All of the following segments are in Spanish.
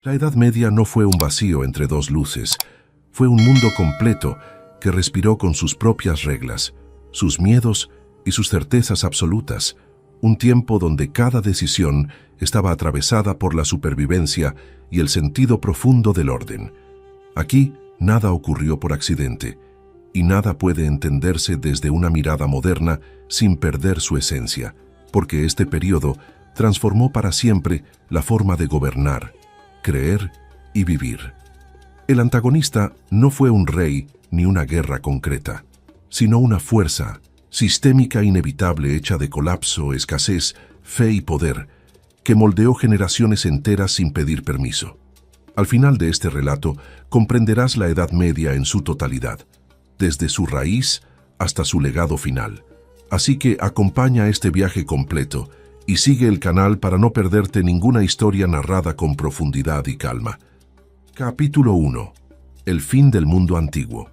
La Edad Media no fue un vacío entre dos luces, fue un mundo completo que respiró con sus propias reglas, sus miedos y sus certezas absolutas, un tiempo donde cada decisión estaba atravesada por la supervivencia y el sentido profundo del orden. Aquí nada ocurrió por accidente, y nada puede entenderse desde una mirada moderna sin perder su esencia, porque este periodo transformó para siempre la forma de gobernar, creer y vivir. El antagonista no fue un rey ni una guerra concreta, sino una fuerza sistémica inevitable hecha de colapso, escasez, fe y poder, que moldeó generaciones enteras sin pedir permiso. Al final de este relato comprenderás la Edad Media en su totalidad, desde su raíz hasta su legado final. Así que acompaña este viaje completo y sigue el canal para no perderte ninguna historia narrada con profundidad y calma. Capítulo 1. El fin del mundo antiguo.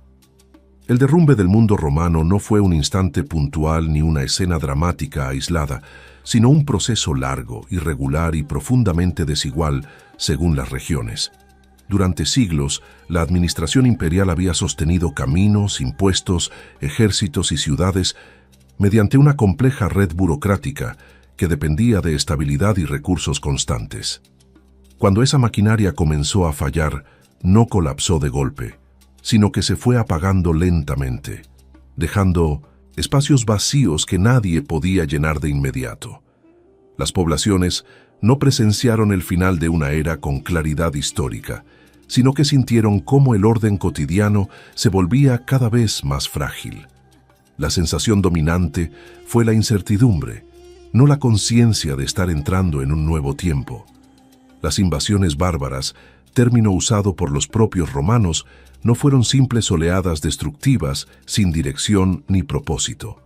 El derrumbe del mundo romano no fue un instante puntual ni una escena dramática aislada, sino un proceso largo, irregular y profundamente desigual según las regiones. Durante siglos, la administración imperial había sostenido caminos, impuestos, ejércitos y ciudades mediante una compleja red burocrática que dependía de estabilidad y recursos constantes. Cuando esa maquinaria comenzó a fallar, no colapsó de golpe, sino que se fue apagando lentamente, dejando espacios vacíos que nadie podía llenar de inmediato. Las poblaciones no presenciaron el final de una era con claridad histórica, sino que sintieron cómo el orden cotidiano se volvía cada vez más frágil. La sensación dominante fue la incertidumbre, no la conciencia de estar entrando en un nuevo tiempo. Las invasiones bárbaras, término usado por los propios romanos, no fueron simples oleadas destructivas sin dirección ni propósito.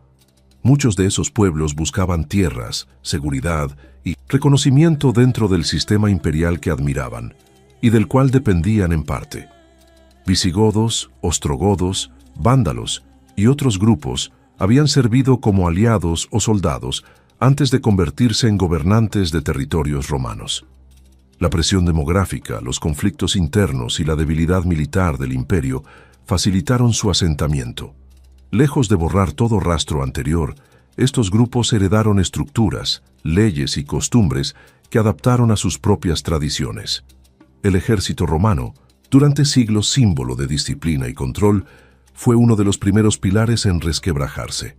Muchos de esos pueblos buscaban tierras, seguridad y reconocimiento dentro del sistema imperial que admiraban, y del cual dependían en parte. Visigodos, ostrogodos, vándalos y otros grupos habían servido como aliados o soldados antes de convertirse en gobernantes de territorios romanos. La presión demográfica, los conflictos internos y la debilidad militar del imperio facilitaron su asentamiento. Lejos de borrar todo rastro anterior, estos grupos heredaron estructuras, leyes y costumbres que adaptaron a sus propias tradiciones. El ejército romano, durante siglos símbolo de disciplina y control, fue uno de los primeros pilares en resquebrajarse.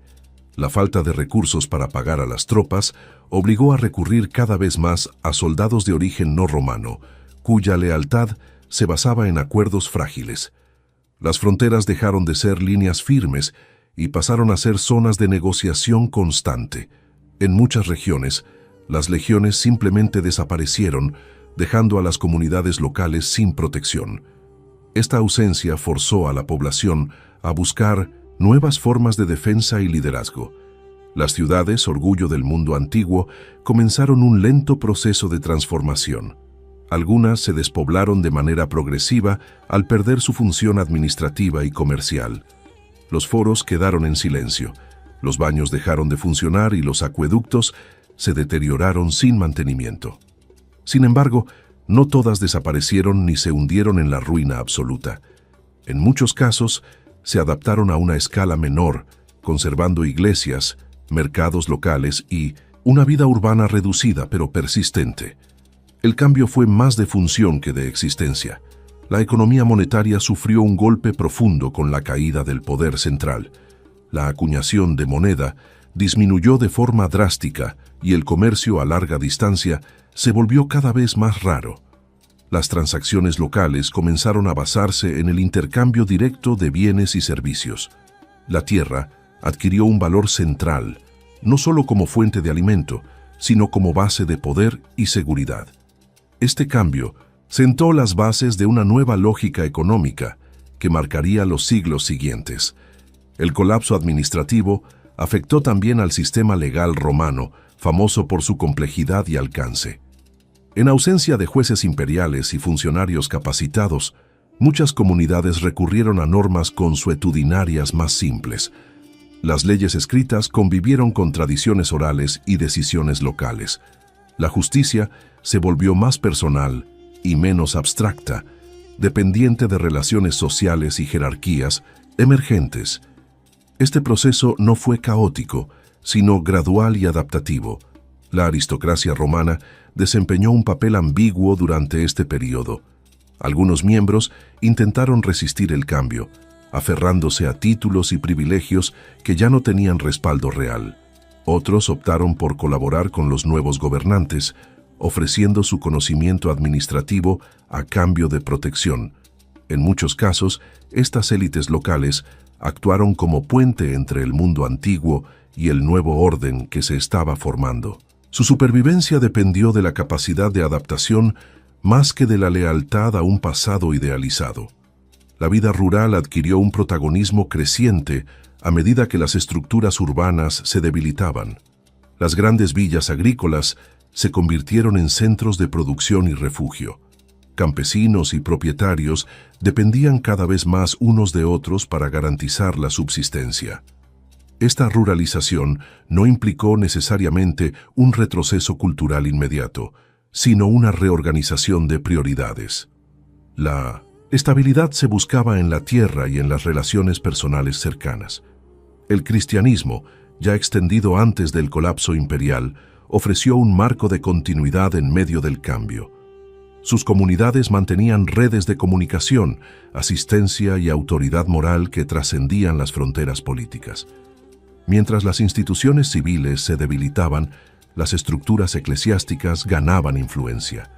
La falta de recursos para pagar a las tropas obligó a recurrir cada vez más a soldados de origen no romano, cuya lealtad se basaba en acuerdos frágiles. Las fronteras dejaron de ser líneas firmes y pasaron a ser zonas de negociación constante. En muchas regiones, las legiones simplemente desaparecieron, dejando a las comunidades locales sin protección. Esta ausencia forzó a la población a buscar nuevas formas de defensa y liderazgo. Las ciudades, orgullo del mundo antiguo, comenzaron un lento proceso de transformación. Algunas se despoblaron de manera progresiva al perder su función administrativa y comercial. Los foros quedaron en silencio, los baños dejaron de funcionar y los acueductos se deterioraron sin mantenimiento. Sin embargo, no todas desaparecieron ni se hundieron en la ruina absoluta. En muchos casos, se adaptaron a una escala menor, conservando iglesias, mercados locales y una vida urbana reducida pero persistente. El cambio fue más de función que de existencia. La economía monetaria sufrió un golpe profundo con la caída del poder central. La acuñación de moneda disminuyó de forma drástica y el comercio a larga distancia se volvió cada vez más raro. Las transacciones locales comenzaron a basarse en el intercambio directo de bienes y servicios. La tierra adquirió un valor central, no solo como fuente de alimento, sino como base de poder y seguridad. Este cambio sentó las bases de una nueva lógica económica que marcaría los siglos siguientes. El colapso administrativo afectó también al sistema legal romano, famoso por su complejidad y alcance. En ausencia de jueces imperiales y funcionarios capacitados, muchas comunidades recurrieron a normas consuetudinarias más simples. Las leyes escritas convivieron con tradiciones orales y decisiones locales. La justicia se volvió más personal y menos abstracta, dependiente de relaciones sociales y jerarquías emergentes. Este proceso no fue caótico, sino gradual y adaptativo. La aristocracia romana desempeñó un papel ambiguo durante este periodo. Algunos miembros intentaron resistir el cambio, aferrándose a títulos y privilegios que ya no tenían respaldo real. Otros optaron por colaborar con los nuevos gobernantes, ofreciendo su conocimiento administrativo a cambio de protección. En muchos casos, estas élites locales actuaron como puente entre el mundo antiguo y el nuevo orden que se estaba formando. Su supervivencia dependió de la capacidad de adaptación más que de la lealtad a un pasado idealizado. La vida rural adquirió un protagonismo creciente a medida que las estructuras urbanas se debilitaban. Las grandes villas agrícolas se convirtieron en centros de producción y refugio. Campesinos y propietarios dependían cada vez más unos de otros para garantizar la subsistencia. Esta ruralización no implicó necesariamente un retroceso cultural inmediato, sino una reorganización de prioridades. La estabilidad se buscaba en la tierra y en las relaciones personales cercanas. El cristianismo, ya extendido antes del colapso imperial, ofreció un marco de continuidad en medio del cambio. Sus comunidades mantenían redes de comunicación, asistencia y autoridad moral que trascendían las fronteras políticas. Mientras las instituciones civiles se debilitaban, las estructuras eclesiásticas ganaban influencia.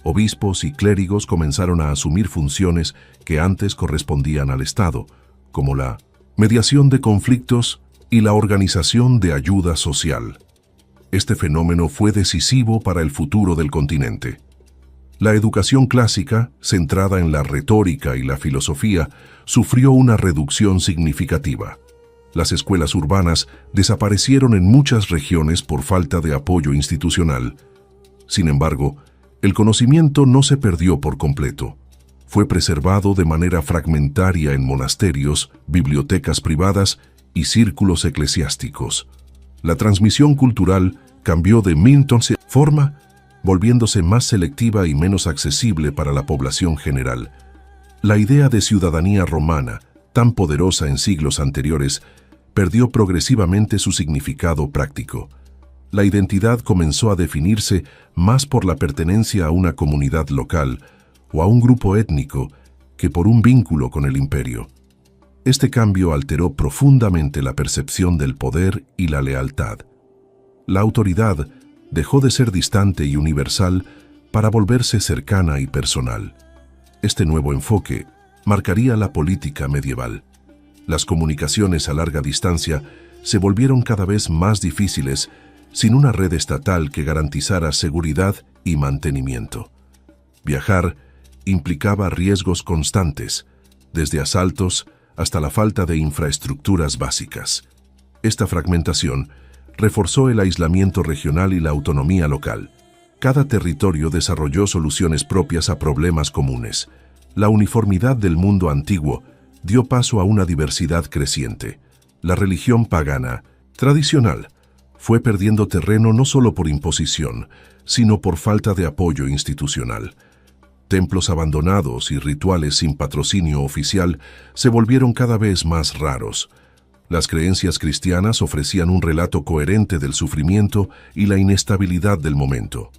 Obispos y clérigos comenzaron a asumir funciones que antes correspondían al Estado, como la mediación de conflictos y la organización de ayuda social. Este fenómeno fue decisivo para el futuro del continente. La educación clásica, centrada en la retórica y la filosofía, sufrió una reducción significativa. Las escuelas urbanas desaparecieron en muchas regiones por falta de apoyo institucional. Sin embargo, el conocimiento no se perdió por completo. Fue preservado de manera fragmentaria en monasterios, bibliotecas privadas y círculos eclesiásticos. La transmisión cultural cambió de forma, volviéndose más selectiva y menos accesible para la población general. La idea de ciudadanía romana, tan poderosa en siglos anteriores, perdió progresivamente su significado práctico. La identidad comenzó a definirse más por la pertenencia a una comunidad local o a un grupo étnico que por un vínculo con el imperio. Este cambio alteró profundamente la percepción del poder y la lealtad. La autoridad dejó de ser distante y universal para volverse cercana y personal. Este nuevo enfoque marcaría la política medieval. Las comunicaciones a larga distancia se volvieron cada vez más difíciles sin una red estatal que garantizara seguridad y mantenimiento. Viajar implicaba riesgos constantes, desde asaltos hasta la falta de infraestructuras básicas. Esta fragmentación reforzó el aislamiento regional y la autonomía local. Cada territorio desarrolló soluciones propias a problemas comunes. La uniformidad del mundo antiguo dio paso a una diversidad creciente. La religión pagana, tradicional, fue perdiendo terreno no solo por imposición, sino por falta de apoyo institucional. Templos abandonados y rituales sin patrocinio oficial se volvieron cada vez más raros. Las creencias cristianas ofrecían un relato coherente del sufrimiento y la inestabilidad del momento.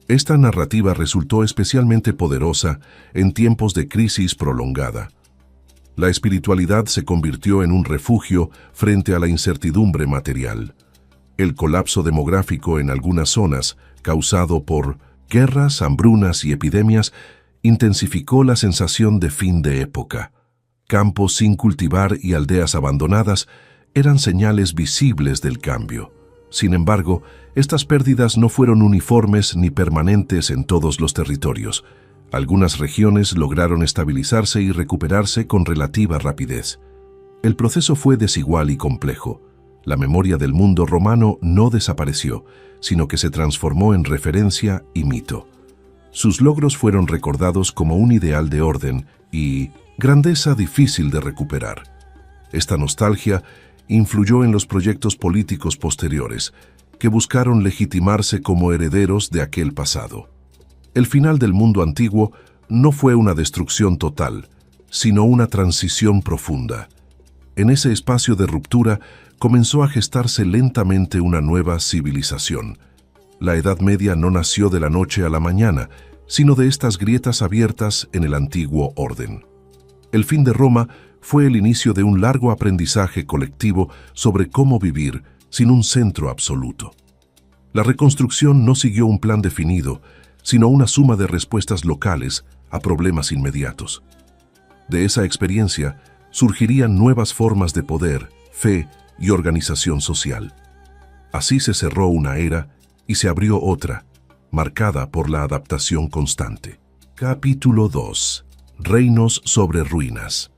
Esta narrativa resultó especialmente poderosa en tiempos de crisis prolongada. La espiritualidad se convirtió en un refugio frente a la incertidumbre material. El colapso demográfico en algunas zonas, causado por guerras, hambrunas y epidemias, intensificó la sensación de fin de época. Campos sin cultivar y aldeas abandonadas eran señales visibles del cambio. Sin embargo, estas pérdidas no fueron uniformes ni permanentes en todos los territorios. Algunas regiones lograron estabilizarse y recuperarse con relativa rapidez. El proceso fue desigual y complejo. La memoria del mundo romano no desapareció, sino que se transformó en referencia y mito. Sus logros fueron recordados como un ideal de orden y grandeza difícil de recuperar. Esta nostalgia influyó en los proyectos políticos posteriores, que buscaron legitimarse como herederos de aquel pasado. El final del mundo antiguo no fue una destrucción total, sino una transición profunda. En ese espacio de ruptura comenzó a gestarse lentamente una nueva civilización. La Edad Media no nació de la noche a la mañana, sino de estas grietas abiertas en el antiguo orden. El fin de Roma fue el inicio de un largo aprendizaje colectivo sobre cómo vivir sin un centro absoluto. La reconstrucción no siguió un plan definido, sino una suma de respuestas locales a problemas inmediatos. De esa experiencia surgirían nuevas formas de poder, fe y organización social. Así se cerró una era y se abrió otra, marcada por la adaptación constante. Capítulo 2. Reinos sobre ruinas.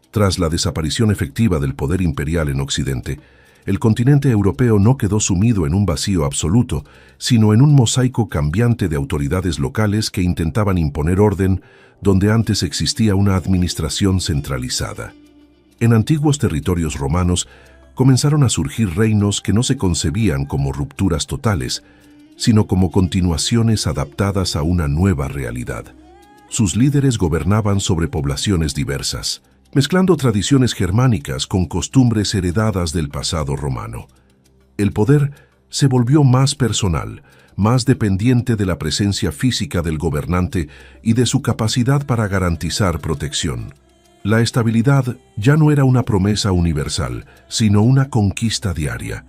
Tras la desaparición efectiva del poder imperial en Occidente, el continente europeo no quedó sumido en un vacío absoluto, sino en un mosaico cambiante de autoridades locales que intentaban imponer orden donde antes existía una administración centralizada. En antiguos territorios romanos comenzaron a surgir reinos que no se concebían como rupturas totales, sino como continuaciones adaptadas a una nueva realidad. Sus líderes gobernaban sobre poblaciones diversas, mezclando tradiciones germánicas con costumbres heredadas del pasado romano. El poder se volvió más personal, más dependiente de la presencia física del gobernante y de su capacidad para garantizar protección. La estabilidad ya no era una promesa universal, sino una conquista diaria.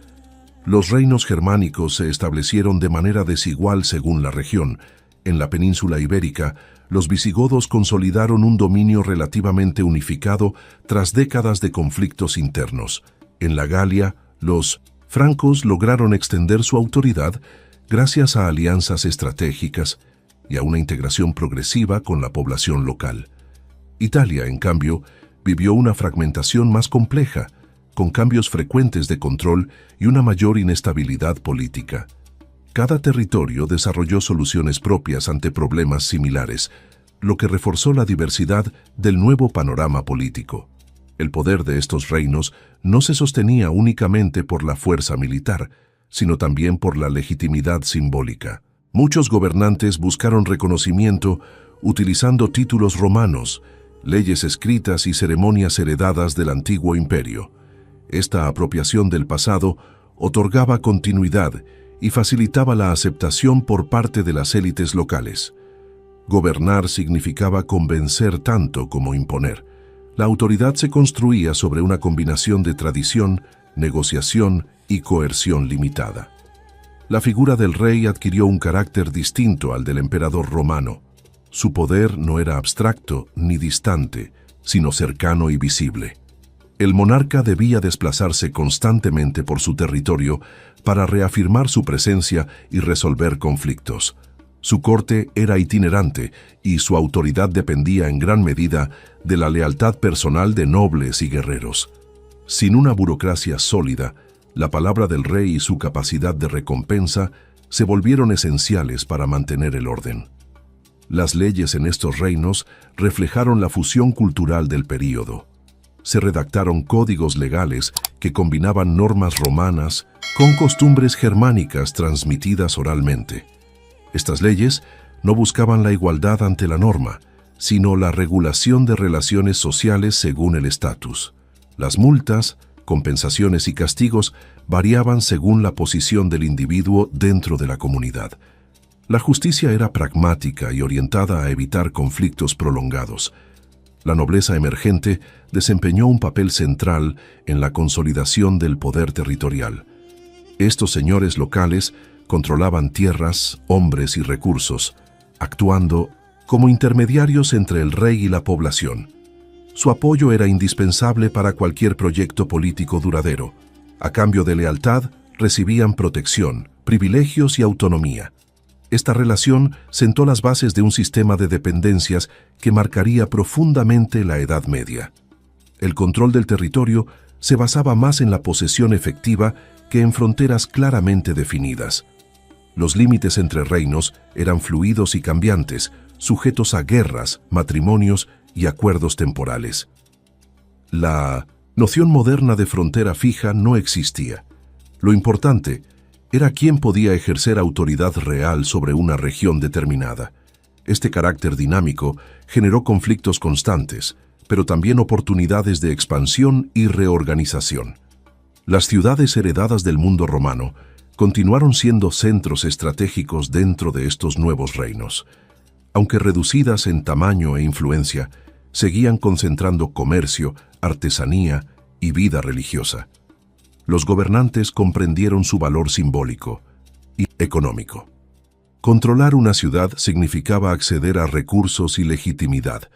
Los reinos germánicos se establecieron de manera desigual según la región. En la península ibérica, los visigodos consolidaron un dominio relativamente unificado tras décadas de conflictos internos. En la Galia, los francos lograron extender su autoridad gracias a alianzas estratégicas y a una integración progresiva con la población local. Italia, en cambio, vivió una fragmentación más compleja, con cambios frecuentes de control y una mayor inestabilidad política. Cada territorio desarrolló soluciones propias ante problemas similares, lo que reforzó la diversidad del nuevo panorama político. El poder de estos reinos no se sostenía únicamente por la fuerza militar, sino también por la legitimidad simbólica. Muchos gobernantes buscaron reconocimiento utilizando títulos romanos, leyes escritas y ceremonias heredadas del antiguo imperio. Esta apropiación del pasado otorgaba continuidad y facilitaba la aceptación por parte de las élites locales. Gobernar significaba convencer tanto como imponer. La autoridad se construía sobre una combinación de tradición, negociación y coerción limitada. La figura del rey adquirió un carácter distinto al del emperador romano. Su poder no era abstracto ni distante, sino cercano y visible. El monarca debía desplazarse constantemente por su territorio para reafirmar su presencia y resolver conflictos. Su corte era itinerante y su autoridad dependía en gran medida de la lealtad personal de nobles y guerreros. Sin una burocracia sólida, la palabra del rey y su capacidad de recompensa se volvieron esenciales para mantener el orden. Las leyes en estos reinos reflejaron la fusión cultural del período. Se redactaron códigos legales que combinaban normas romanas con costumbres germánicas transmitidas oralmente. Estas leyes no buscaban la igualdad ante la norma, sino la regulación de relaciones sociales según el estatus. Las multas, compensaciones y castigos variaban según la posición del individuo dentro de la comunidad. La justicia era pragmática y orientada a evitar conflictos prolongados. La nobleza emergente desempeñó un papel central en la consolidación del poder territorial. Estos señores locales controlaban tierras, hombres y recursos, actuando como intermediarios entre el rey y la población. Su apoyo era indispensable para cualquier proyecto político duradero. A cambio de lealtad, recibían protección, privilegios y autonomía. Esta relación sentó las bases de un sistema de dependencias que marcaría profundamente la Edad Media. El control del territorio se basaba más en la posesión efectiva que en fronteras claramente definidas. Los límites entre reinos eran fluidos y cambiantes, sujetos a guerras, matrimonios y acuerdos temporales. La noción moderna de frontera fija no existía. Lo importante era quien podía ejercer autoridad real sobre una región determinada. Este carácter dinámico generó conflictos constantes, pero también oportunidades de expansión y reorganización. Las ciudades heredadas del mundo romano continuaron siendo centros estratégicos dentro de estos nuevos reinos. Aunque reducidas en tamaño e influencia, seguían concentrando comercio, artesanía y vida religiosa. Los gobernantes comprendieron su valor simbólico y económico. Controlar una ciudad significaba acceder a recursos y legitimidad.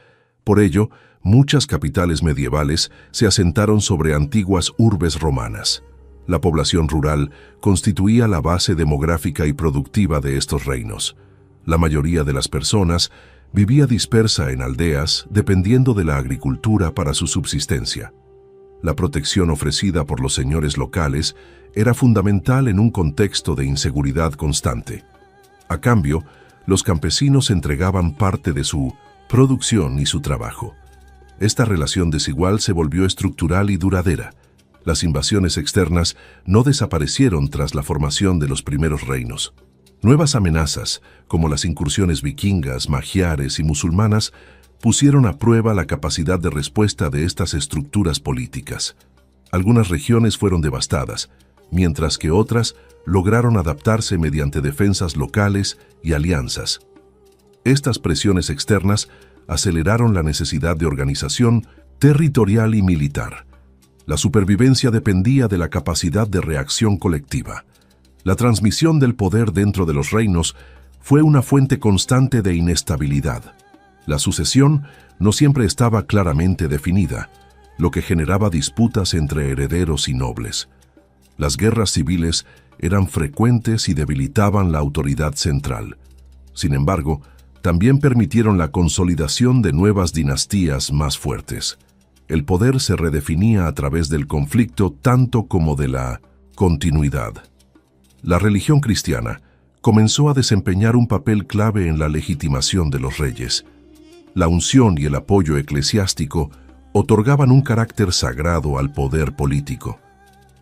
Por ello, muchas capitales medievales se asentaron sobre antiguas urbes romanas. La población rural constituía la base demográfica y productiva de estos reinos. La mayoría de las personas vivía dispersa en aldeas dependiendo de la agricultura para su subsistencia. La protección ofrecida por los señores locales era fundamental en un contexto de inseguridad constante. A cambio, los campesinos entregaban parte de su producción y su trabajo. Esta relación desigual se volvió estructural y duradera. Las invasiones externas no desaparecieron tras la formación de los primeros reinos. Nuevas amenazas, como las incursiones vikingas, magiares y musulmanas, pusieron a prueba la capacidad de respuesta de estas estructuras políticas. Algunas regiones fueron devastadas, mientras que otras lograron adaptarse mediante defensas locales y alianzas. Estas presiones externas aceleraron la necesidad de organización territorial y militar. La supervivencia dependía de la capacidad de reacción colectiva. La transmisión del poder dentro de los reinos fue una fuente constante de inestabilidad. La sucesión no siempre estaba claramente definida, lo que generaba disputas entre herederos y nobles. Las guerras civiles eran frecuentes y debilitaban la autoridad central. Sin embargo, también permitieron la consolidación de nuevas dinastías más fuertes. El poder se redefinía a través del conflicto tanto como de la continuidad. La religión cristiana comenzó a desempeñar un papel clave en la legitimación de los reyes. La unción y el apoyo eclesiástico otorgaban un carácter sagrado al poder político.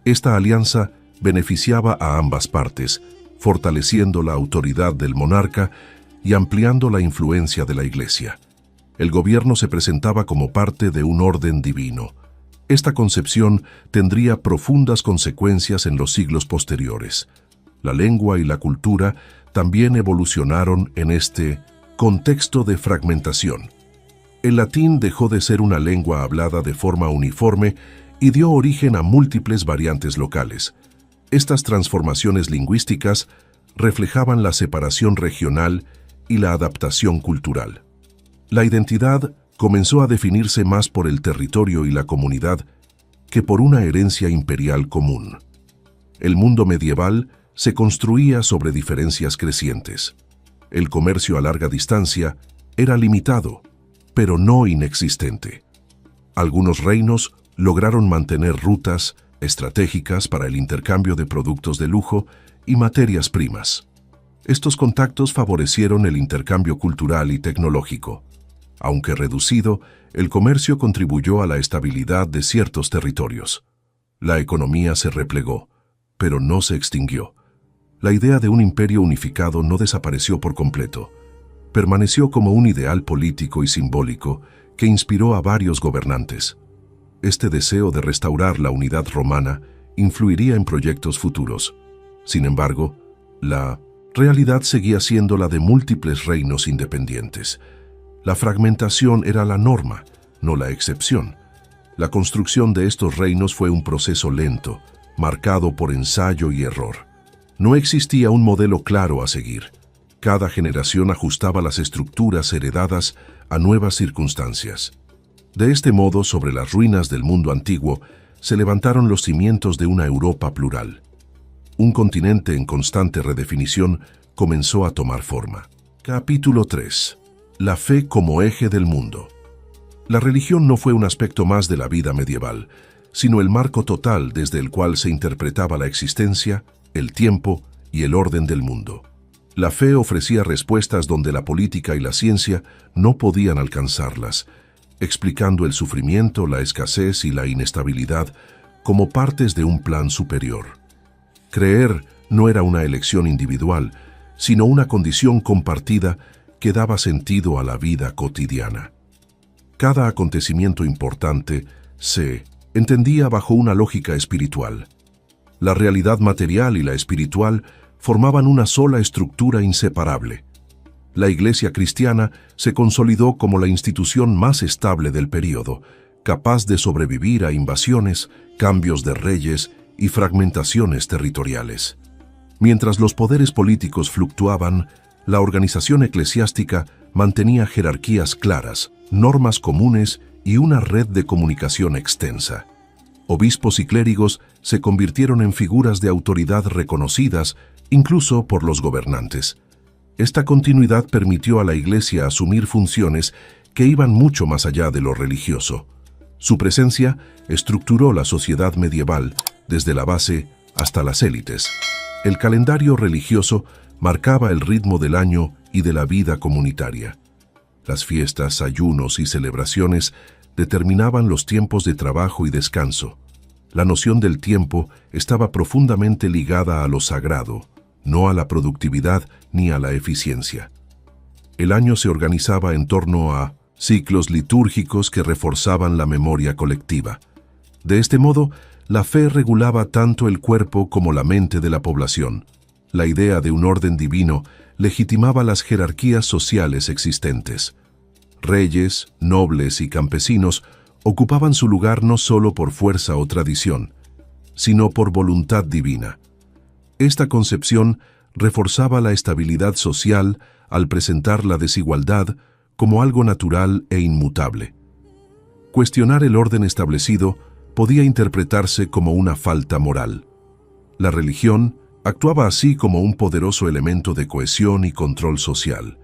Esta alianza beneficiaba a ambas partes, fortaleciendo la autoridad del monarca y ampliando la influencia de la Iglesia. El gobierno se presentaba como parte de un orden divino. Esta concepción tendría profundas consecuencias en los siglos posteriores. La lengua y la cultura también evolucionaron en este contexto de fragmentación. El latín dejó de ser una lengua hablada de forma uniforme y dio origen a múltiples variantes locales. Estas transformaciones lingüísticas reflejaban la separación regional y la adaptación cultural. La identidad comenzó a definirse más por el territorio y la comunidad que por una herencia imperial común. El mundo medieval se construía sobre diferencias crecientes. El comercio a larga distancia era limitado, pero no inexistente. Algunos reinos lograron mantener rutas estratégicas para el intercambio de productos de lujo y materias primas. Estos contactos favorecieron el intercambio cultural y tecnológico. Aunque reducido, el comercio contribuyó a la estabilidad de ciertos territorios. La economía se replegó, pero no se extinguió. La idea de un imperio unificado no desapareció por completo. Permaneció como un ideal político y simbólico que inspiró a varios gobernantes. Este deseo de restaurar la unidad romana influiría en proyectos futuros. Sin embargo, la realidad seguía siendo la de múltiples reinos independientes. La fragmentación era la norma, no la excepción. La construcción de estos reinos fue un proceso lento, marcado por ensayo y error. No existía un modelo claro a seguir. Cada generación ajustaba las estructuras heredadas a nuevas circunstancias. De este modo, sobre las ruinas del mundo antiguo, se levantaron los cimientos de una Europa plural. Un continente en constante redefinición comenzó a tomar forma. Capítulo 3. La fe como eje del mundo. La religión no fue un aspecto más de la vida medieval, sino el marco total desde el cual se interpretaba la existencia, el tiempo y el orden del mundo. La fe ofrecía respuestas donde la política y la ciencia no podían alcanzarlas, explicando el sufrimiento, la escasez y la inestabilidad como partes de un plan superior. Creer no era una elección individual, sino una condición compartida que daba sentido a la vida cotidiana. Cada acontecimiento importante se entendía bajo una lógica espiritual. La realidad material y la espiritual formaban una sola estructura inseparable. La Iglesia cristiana se consolidó como la institución más estable del período, capaz de sobrevivir a invasiones, cambios de reyes y fragmentaciones territoriales. Mientras los poderes políticos fluctuaban, la organización eclesiástica mantenía jerarquías claras, normas comunes y una red de comunicación extensa. Obispos y clérigos se convirtieron en figuras de autoridad reconocidas, incluso por los gobernantes. Esta continuidad permitió a la Iglesia asumir funciones que iban mucho más allá de lo religioso. Su presencia estructuró la sociedad medieval, desde la base hasta las élites. El calendario religioso marcaba el ritmo del año y de la vida comunitaria. Las fiestas, ayunos y celebraciones determinaban los tiempos de trabajo y descanso. La noción del tiempo estaba profundamente ligada a lo sagrado, no a la productividad ni a la eficiencia. El año se organizaba en torno a ciclos litúrgicos que reforzaban la memoria colectiva. De este modo, la fe regulaba tanto el cuerpo como la mente de la población. La idea de un orden divino legitimaba las jerarquías sociales existentes. Reyes, nobles y campesinos ocupaban su lugar no solo por fuerza o tradición, sino por voluntad divina. Esta concepción reforzaba la estabilidad social al presentar la desigualdad como algo natural e inmutable. Cuestionar el orden establecido podía interpretarse como una falta moral. La religión actuaba así como un poderoso elemento de cohesión y control social.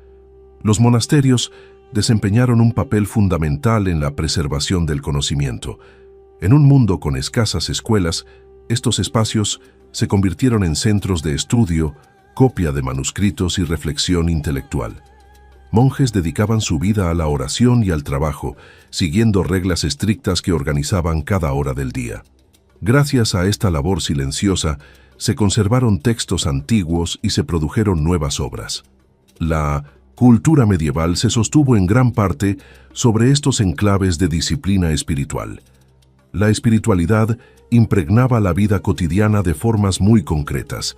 Los monasterios desempeñaron un papel fundamental en la preservación del conocimiento. En un mundo con escasas escuelas, estos espacios se convirtieron en centros de estudio, copia de manuscritos y reflexión intelectual. Monjes dedicaban su vida a la oración y al trabajo, siguiendo reglas estrictas que organizaban cada hora del día. Gracias a esta labor silenciosa, se conservaron textos antiguos y se produjeron nuevas obras. La cultura medieval se sostuvo en gran parte sobre estos enclaves de disciplina espiritual. La espiritualidad impregnaba la vida cotidiana de formas muy concretas.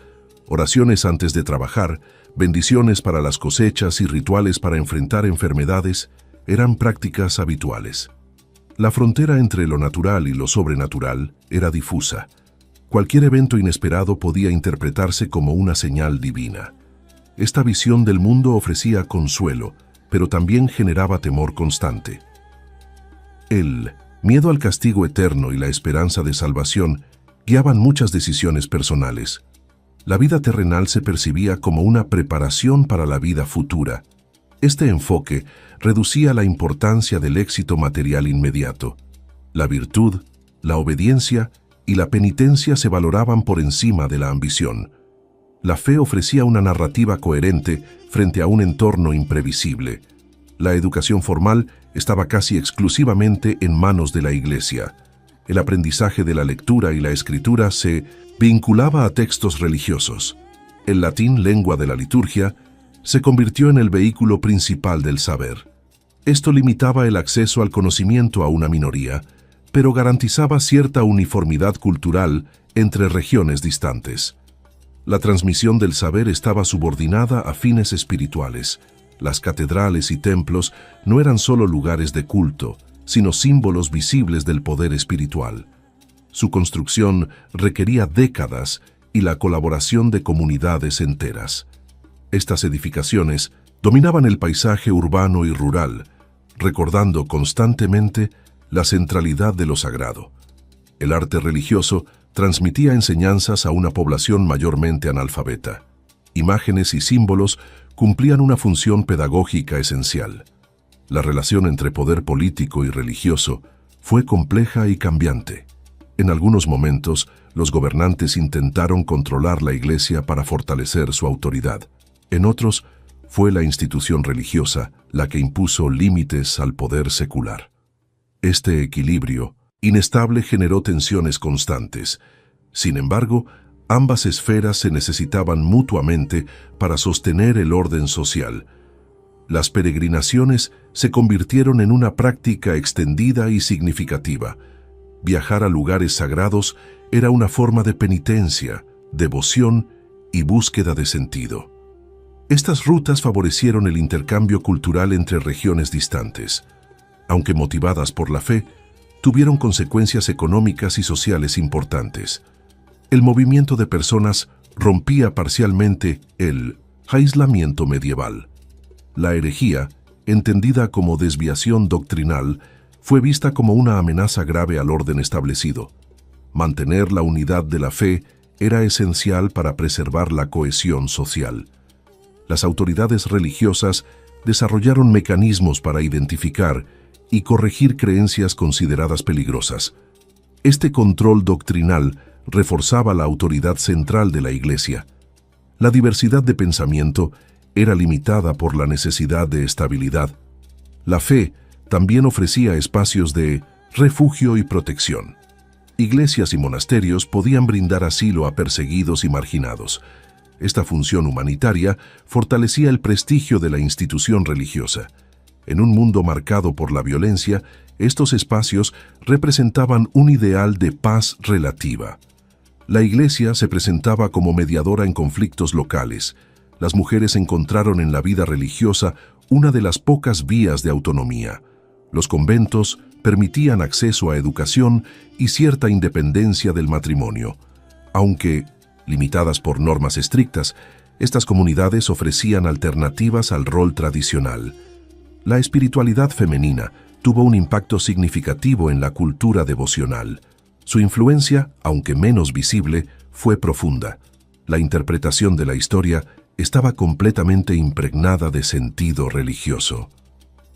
Oraciones antes de trabajar, bendiciones para las cosechas y rituales para enfrentar enfermedades eran prácticas habituales. La frontera entre lo natural y lo sobrenatural era difusa. Cualquier evento inesperado podía interpretarse como una señal divina. Esta visión del mundo ofrecía consuelo, pero también generaba temor constante. El miedo al castigo eterno y la esperanza de salvación guiaban muchas decisiones personales. La vida terrenal se percibía como una preparación para la vida futura. Este enfoque reducía la importancia del éxito material inmediato. La virtud, la obediencia y la penitencia se valoraban por encima de la ambición. La fe ofrecía una narrativa coherente frente a un entorno imprevisible. La educación formal estaba casi exclusivamente en manos de la Iglesia. El aprendizaje de la lectura y la escritura se vinculaba a textos religiosos. El latín, lengua de la liturgia, se convirtió en el vehículo principal del saber. Esto limitaba el acceso al conocimiento a una minoría, pero garantizaba cierta uniformidad cultural entre regiones distantes. La transmisión del saber estaba subordinada a fines espirituales. Las catedrales y templos no eran solo lugares de culto, sino símbolos visibles del poder espiritual. Su construcción requería décadas y la colaboración de comunidades enteras. Estas edificaciones dominaban el paisaje urbano y rural, recordando constantemente la centralidad de lo sagrado. El arte religioso transmitía enseñanzas a una población mayormente analfabeta. Imágenes y símbolos cumplían una función pedagógica esencial. La relación entre poder político y religioso fue compleja y cambiante. En algunos momentos, los gobernantes intentaron controlar la Iglesia para fortalecer su autoridad. En otros, fue la institución religiosa la que impuso límites al poder secular. Este equilibrio inestable generó tensiones constantes. Sin embargo, Ambas esferas se necesitaban mutuamente para sostener el orden social. Las peregrinaciones se convirtieron en una práctica extendida y significativa. Viajar a lugares sagrados era una forma de penitencia, devoción y búsqueda de sentido. Estas rutas favorecieron el intercambio cultural entre regiones distantes. Aunque motivadas por la fe, tuvieron consecuencias económicas y sociales importantes. El movimiento de personas rompía parcialmente el aislamiento medieval. La herejía, entendida como desviación doctrinal, fue vista como una amenaza grave al orden establecido. Mantener la unidad de la fe era esencial para preservar la cohesión social. Las autoridades religiosas desarrollaron mecanismos para identificar y corregir creencias consideradas peligrosas. Este control doctrinal reforzaba la autoridad central de la Iglesia. La diversidad de pensamiento era limitada por la necesidad de estabilidad. La fe también ofrecía espacios de refugio y protección. Iglesias y monasterios podían brindar asilo a perseguidos y marginados. Esta función humanitaria fortalecía el prestigio de la institución religiosa. En un mundo marcado por la violencia, estos espacios representaban un ideal de paz relativa. La Iglesia se presentaba como mediadora en conflictos locales. Las mujeres encontraron en la vida religiosa una de las pocas vías de autonomía. Los conventos permitían acceso a educación y cierta independencia del matrimonio. Aunque limitadas por normas estrictas, estas comunidades ofrecían alternativas al rol tradicional. La espiritualidad femenina tuvo un impacto significativo en la cultura devocional. Su influencia, aunque menos visible, fue profunda. La interpretación de la historia estaba completamente impregnada de sentido religioso.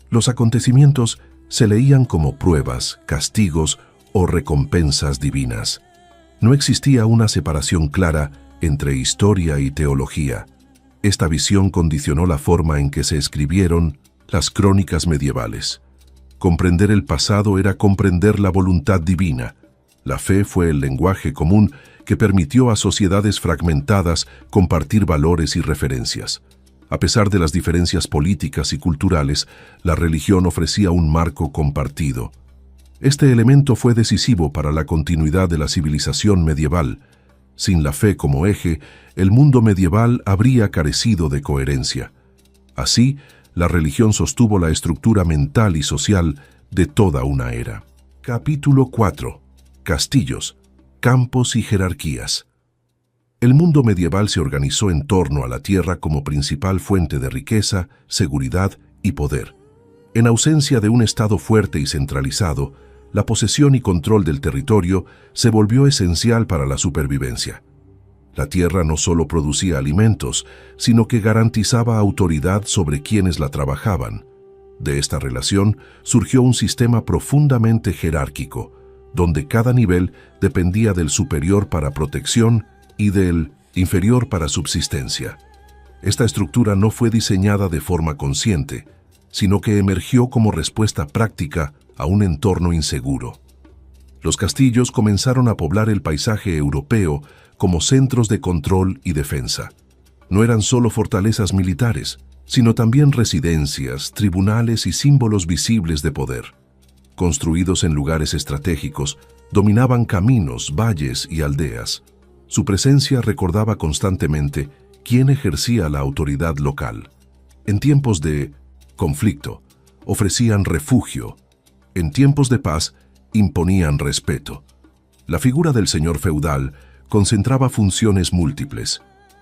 Los acontecimientos se leían como pruebas, castigos o recompensas divinas. No existía una separación clara entre historia y teología. Esta visión condicionó la forma en que se escribieron las crónicas medievales. Comprender el pasado era comprender la voluntad divina. La fe fue el lenguaje común que permitió a sociedades fragmentadas compartir valores y referencias. A pesar de las diferencias políticas y culturales, la religión ofrecía un marco compartido. Este elemento fue decisivo para la continuidad de la civilización medieval. Sin la fe como eje, el mundo medieval habría carecido de coherencia. Así, la religión sostuvo la estructura mental y social de toda una era. Capítulo 4. Castillos, campos y jerarquías. El mundo medieval se organizó en torno a la tierra como principal fuente de riqueza, seguridad y poder. En ausencia de un Estado fuerte y centralizado, la posesión y control del territorio se volvió esencial para la supervivencia. La tierra no solo producía alimentos, sino que garantizaba autoridad sobre quienes la trabajaban. De esta relación surgió un sistema profundamente jerárquico, donde cada nivel dependía del superior para protección y del inferior para subsistencia. Esta estructura no fue diseñada de forma consciente, sino que emergió como respuesta práctica a un entorno inseguro. Los castillos comenzaron a poblar el paisaje europeo como centros de control y defensa. No eran solo fortalezas militares, sino también residencias, tribunales y símbolos visibles de poder. Construidos en lugares estratégicos, dominaban caminos, valles y aldeas. Su presencia recordaba constantemente quién ejercía la autoridad local. En tiempos de conflicto, ofrecían refugio. En tiempos de paz, imponían respeto. La figura del señor feudal concentraba funciones múltiples.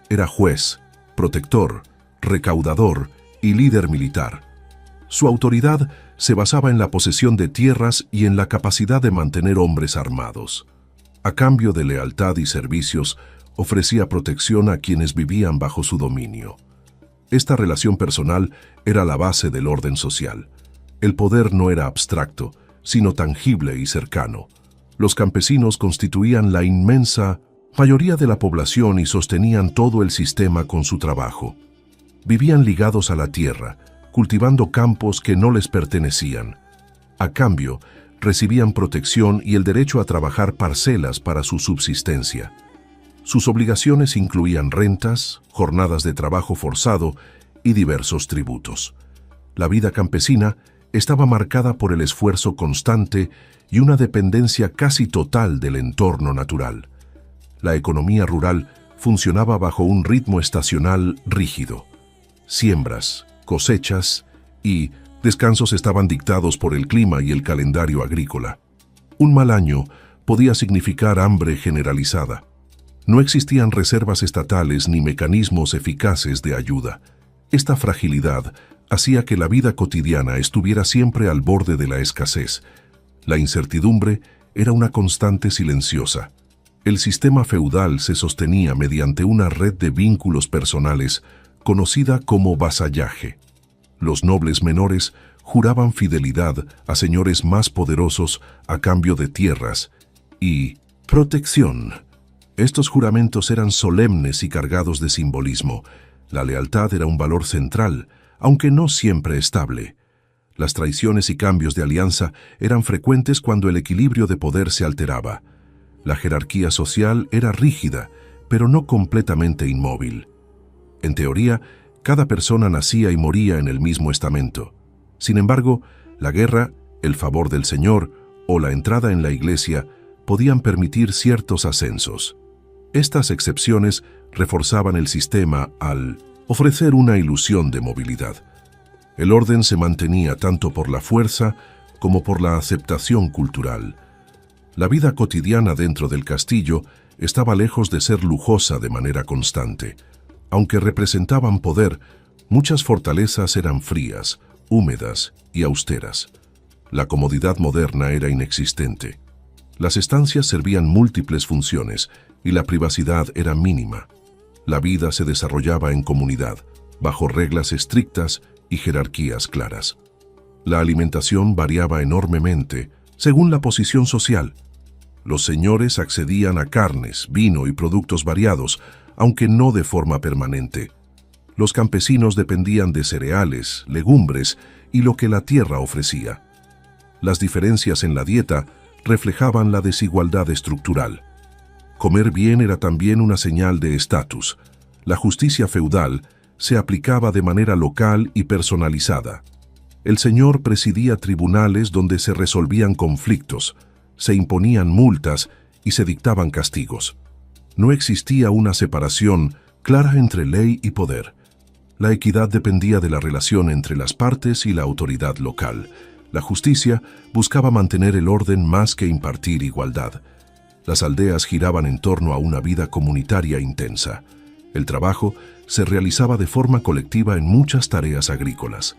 Era juez, protector, recaudador y líder militar. Su autoridad se basaba en la posesión de tierras y en la capacidad de mantener hombres armados. A cambio de lealtad y servicios, ofrecía protección a quienes vivían bajo su dominio. Esta relación personal era la base del orden social. El poder no era abstracto, sino tangible y cercano. Los campesinos constituían la inmensa mayoría de la población y sostenían todo el sistema con su trabajo. Vivían ligados a la tierra, cultivando campos que no les pertenecían. A cambio, recibían protección y el derecho a trabajar parcelas para su subsistencia. Sus obligaciones incluían rentas, jornadas de trabajo forzado y diversos tributos. La vida campesina estaba marcada por el esfuerzo constante y una dependencia casi total del entorno natural. La economía rural funcionaba bajo un ritmo estacional rígido. Siembras, cosechas y descansos estaban dictados por el clima y el calendario agrícola. Un mal año podía significar hambre generalizada. No existían reservas estatales ni mecanismos eficaces de ayuda. Esta fragilidad hacía que la vida cotidiana estuviera siempre al borde de la escasez. La incertidumbre era una constante silenciosa. El sistema feudal se sostenía mediante una red de vínculos personales conocida como vasallaje. Los nobles menores juraban fidelidad a señores más poderosos a cambio de tierras y protección. Estos juramentos eran solemnes y cargados de simbolismo. La lealtad era un valor central, aunque no siempre estable. Las traiciones y cambios de alianza eran frecuentes cuando el equilibrio de poder se alteraba. La jerarquía social era rígida, pero no completamente inmóvil. En teoría, cada persona nacía y moría en el mismo estamento. Sin embargo, la guerra, el favor del Señor o la entrada en la iglesia podían permitir ciertos ascensos. Estas excepciones reforzaban el sistema al ofrecer una ilusión de movilidad. El orden se mantenía tanto por la fuerza como por la aceptación cultural. La vida cotidiana dentro del castillo estaba lejos de ser lujosa de manera constante. Aunque representaban poder, muchas fortalezas eran frías, húmedas y austeras. La comodidad moderna era inexistente. Las estancias servían múltiples funciones y la privacidad era mínima. La vida se desarrollaba en comunidad, bajo reglas estrictas y jerarquías claras. La alimentación variaba enormemente según la posición social. Los señores accedían a carnes, vino y productos variados, aunque no de forma permanente. Los campesinos dependían de cereales, legumbres y lo que la tierra ofrecía. Las diferencias en la dieta reflejaban la desigualdad estructural. Comer bien era también una señal de estatus. La justicia feudal se aplicaba de manera local y personalizada. El señor presidía tribunales donde se resolvían conflictos, se imponían multas y se dictaban castigos. No existía una separación clara entre ley y poder. La equidad dependía de la relación entre las partes y la autoridad local. La justicia buscaba mantener el orden más que impartir igualdad. Las aldeas giraban en torno a una vida comunitaria intensa. El trabajo se realizaba de forma colectiva en muchas tareas agrícolas.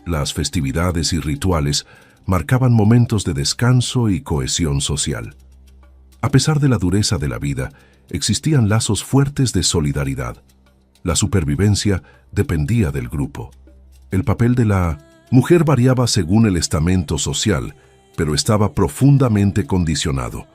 Las festividades y rituales marcaban momentos de descanso y cohesión social. A pesar de la dureza de la vida, existían lazos fuertes de solidaridad. La supervivencia dependía del grupo. El papel de la mujer variaba según el estamento social, pero estaba profundamente condicionado.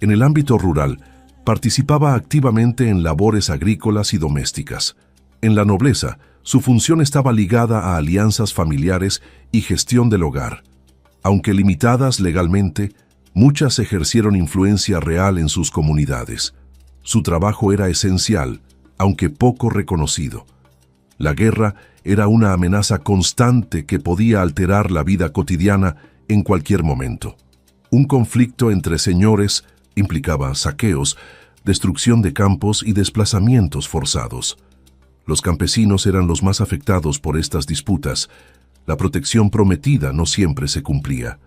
En el ámbito rural, participaba activamente en labores agrícolas y domésticas. En la nobleza, su función estaba ligada a alianzas familiares y gestión del hogar. Aunque limitadas legalmente, muchas ejercieron influencia real en sus comunidades. Su trabajo era esencial, aunque poco reconocido. La guerra era una amenaza constante que podía alterar la vida cotidiana en cualquier momento. Un conflicto entre señores implicaba saqueos, destrucción de campos y desplazamientos forzados. Los campesinos eran los más afectados por estas disputas. La protección prometida no siempre se cumplía.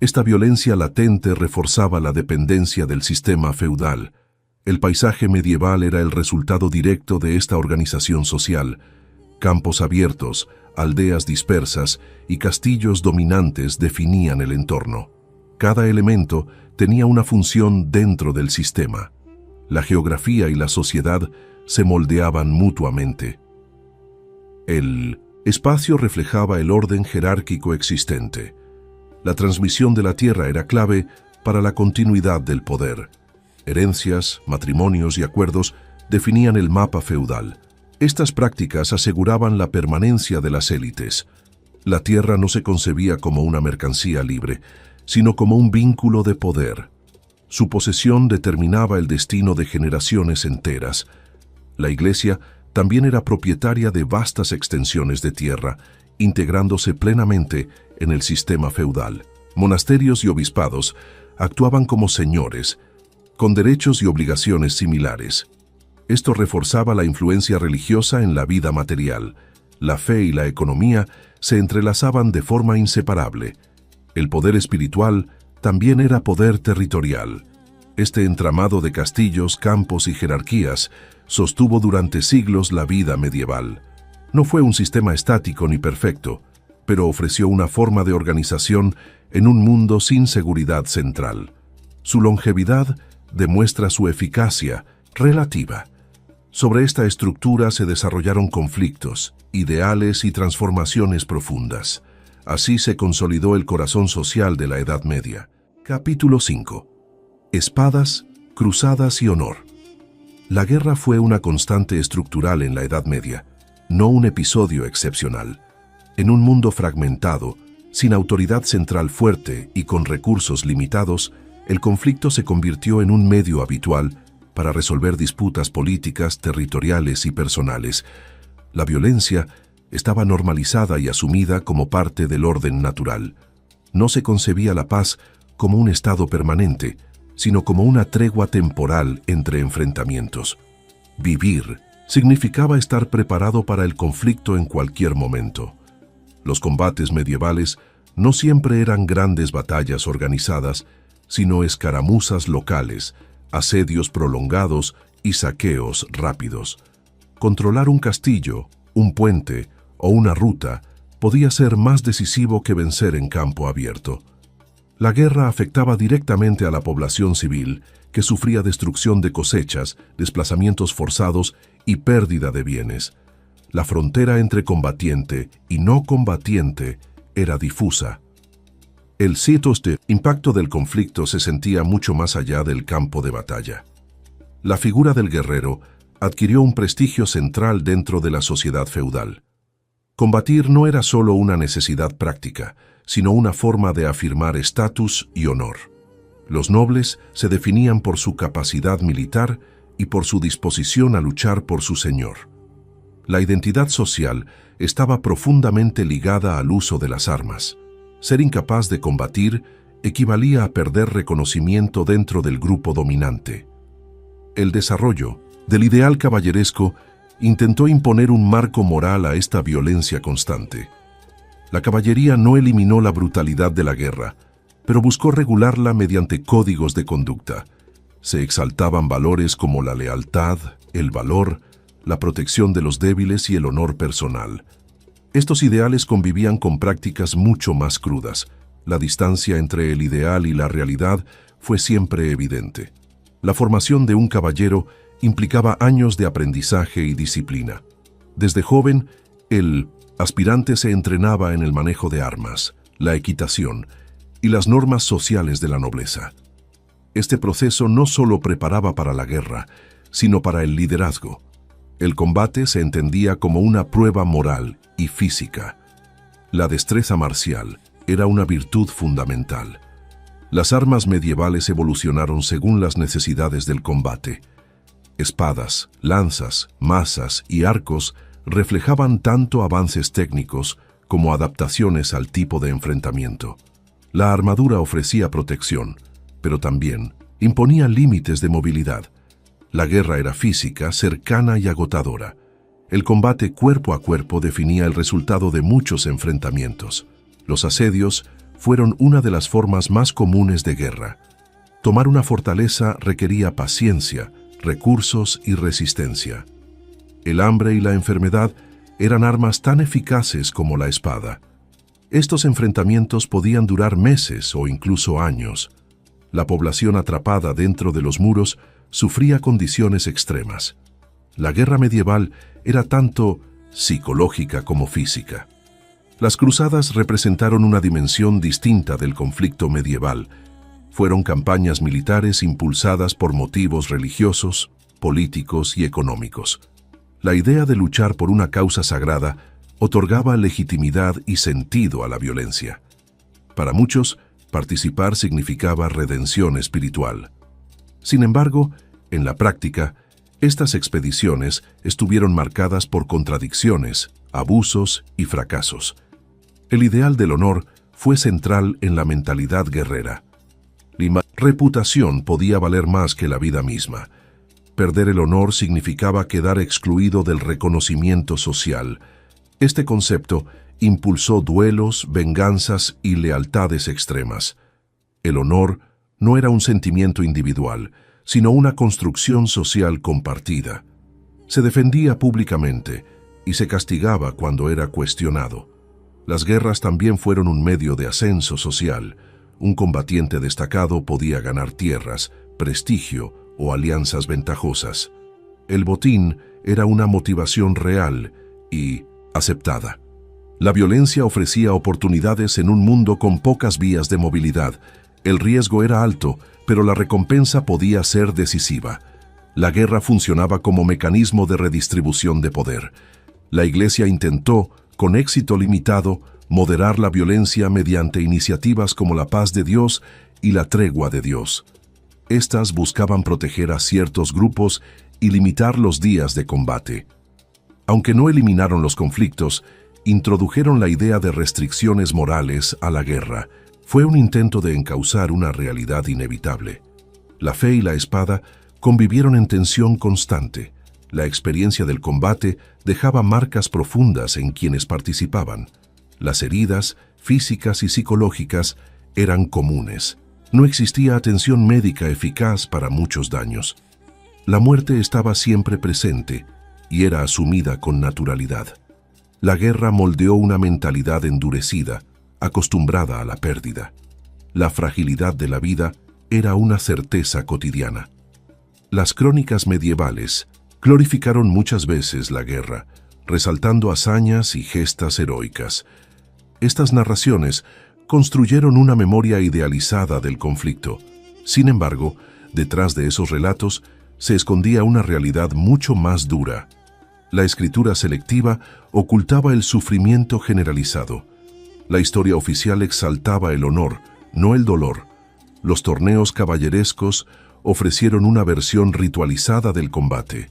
Esta violencia latente reforzaba la dependencia del sistema feudal. El paisaje medieval era el resultado directo de esta organización social. Campos abiertos, aldeas dispersas y castillos dominantes definían el entorno. Cada elemento tenía una función dentro del sistema. La geografía y la sociedad se moldeaban mutuamente. El espacio reflejaba el orden jerárquico existente. La transmisión de la tierra era clave para la continuidad del poder. Herencias, matrimonios y acuerdos definían el mapa feudal. Estas prácticas aseguraban la permanencia de las élites. La tierra no se concebía como una mercancía libre, sino como un vínculo de poder. Su posesión determinaba el destino de generaciones enteras. La Iglesia también era propietaria de vastas extensiones de tierra, integrándose plenamente en el sistema feudal. Monasterios y obispados actuaban como señores, con derechos y obligaciones similares. Esto reforzaba la influencia religiosa en la vida material. La fe y la economía se entrelazaban de forma inseparable. El poder espiritual también era poder territorial. Este entramado de castillos, campos y jerarquías sostuvo durante siglos la vida medieval. No fue un sistema estático ni perfecto, pero ofreció una forma de organización en un mundo sin seguridad central. Su longevidad demuestra su eficacia relativa. Sobre esta estructura se desarrollaron conflictos, ideales y transformaciones profundas. Así se consolidó el corazón social de la Edad Media. Capítulo 5. Espadas, cruzadas y honor. La guerra fue una constante estructural en la Edad Media, no un episodio excepcional. En un mundo fragmentado, sin autoridad central fuerte y con recursos limitados, el conflicto se convirtió en un medio habitual para resolver disputas políticas, territoriales y personales. La violencia estaba normalizada y asumida como parte del orden natural. No se concebía la paz como un estado permanente, sino como una tregua temporal entre enfrentamientos. Vivir significaba estar preparado para el conflicto en cualquier momento. Los combates medievales no siempre eran grandes batallas organizadas, sino escaramuzas locales, asedios prolongados y saqueos rápidos. Controlar un castillo, un puente o una ruta podía ser más decisivo que vencer en campo abierto. La guerra afectaba directamente a la población civil, que sufría destrucción de cosechas, desplazamientos forzados y pérdida de bienes. La frontera entre combatiente y no combatiente era difusa. El impacto del conflicto se sentía mucho más allá del campo de batalla. La figura del guerrero adquirió un prestigio central dentro de la sociedad feudal. Combatir no era solo una necesidad práctica, sino una forma de afirmar estatus y honor. Los nobles se definían por su capacidad militar y por su disposición a luchar por su señor. La identidad social estaba profundamente ligada al uso de las armas. Ser incapaz de combatir equivalía a perder reconocimiento dentro del grupo dominante. El desarrollo del ideal caballeresco intentó imponer un marco moral a esta violencia constante. La caballería no eliminó la brutalidad de la guerra, pero buscó regularla mediante códigos de conducta. Se exaltaban valores como la lealtad, el valor, la protección de los débiles y el honor personal. Estos ideales convivían con prácticas mucho más crudas. La distancia entre el ideal y la realidad fue siempre evidente. La formación de un caballero implicaba años de aprendizaje y disciplina. Desde joven, el aspirante se entrenaba en el manejo de armas, la equitación y las normas sociales de la nobleza. Este proceso no solo preparaba para la guerra, sino para el liderazgo. El combate se entendía como una prueba moral y física. La destreza marcial era una virtud fundamental. Las armas medievales evolucionaron según las necesidades del combate. Espadas, lanzas, mazas y arcos reflejaban tanto avances técnicos como adaptaciones al tipo de enfrentamiento. La armadura ofrecía protección, pero también imponía límites de movilidad. La guerra era física, cercana y agotadora. El combate cuerpo a cuerpo definía el resultado de muchos enfrentamientos. Los asedios fueron una de las formas más comunes de guerra. Tomar una fortaleza requería paciencia, recursos y resistencia. El hambre y la enfermedad eran armas tan eficaces como la espada. Estos enfrentamientos podían durar meses o incluso años. La población atrapada dentro de los muros sufría condiciones extremas. La guerra medieval era tanto psicológica como física. Las cruzadas representaron una dimensión distinta del conflicto medieval. Fueron campañas militares impulsadas por motivos religiosos, políticos y económicos. La idea de luchar por una causa sagrada otorgaba legitimidad y sentido a la violencia. Para muchos, participar significaba redención espiritual. Sin embargo, en la práctica, estas expediciones estuvieron marcadas por contradicciones, abusos y fracasos. El ideal del honor fue central en la mentalidad guerrera. La reputación podía valer más que la vida misma. Perder el honor significaba quedar excluido del reconocimiento social. Este concepto impulsó duelos, venganzas y lealtades extremas. El honor no era un sentimiento individual, sino una construcción social compartida. Se defendía públicamente y se castigaba cuando era cuestionado. Las guerras también fueron un medio de ascenso social. Un combatiente destacado podía ganar tierras, prestigio o alianzas ventajosas. El botín era una motivación real y aceptada. La violencia ofrecía oportunidades en un mundo con pocas vías de movilidad. El riesgo era alto, pero la recompensa podía ser decisiva. La guerra funcionaba como mecanismo de redistribución de poder. La Iglesia intentó, con éxito limitado, moderar la violencia mediante iniciativas como la paz de Dios y la tregua de Dios. Estas buscaban proteger a ciertos grupos y limitar los días de combate. Aunque no eliminaron los conflictos, introdujeron la idea de restricciones morales a la guerra. Fue un intento de encauzar una realidad inevitable. La fe y la espada convivieron en tensión constante. La experiencia del combate dejaba marcas profundas en quienes participaban. Las heridas, físicas y psicológicas, eran comunes. No existía atención médica eficaz para muchos daños. La muerte estaba siempre presente y era asumida con naturalidad. La guerra moldeó una mentalidad endurecida, acostumbrada a la pérdida. La fragilidad de la vida era una certeza cotidiana. Las crónicas medievales glorificaron muchas veces la guerra, resaltando hazañas y gestas heroicas. Estas narraciones construyeron una memoria idealizada del conflicto. Sin embargo, detrás de esos relatos se escondía una realidad mucho más dura. La escritura selectiva ocultaba el sufrimiento generalizado. La historia oficial exaltaba el honor, no el dolor. Los torneos caballerescos ofrecieron una versión ritualizada del combate.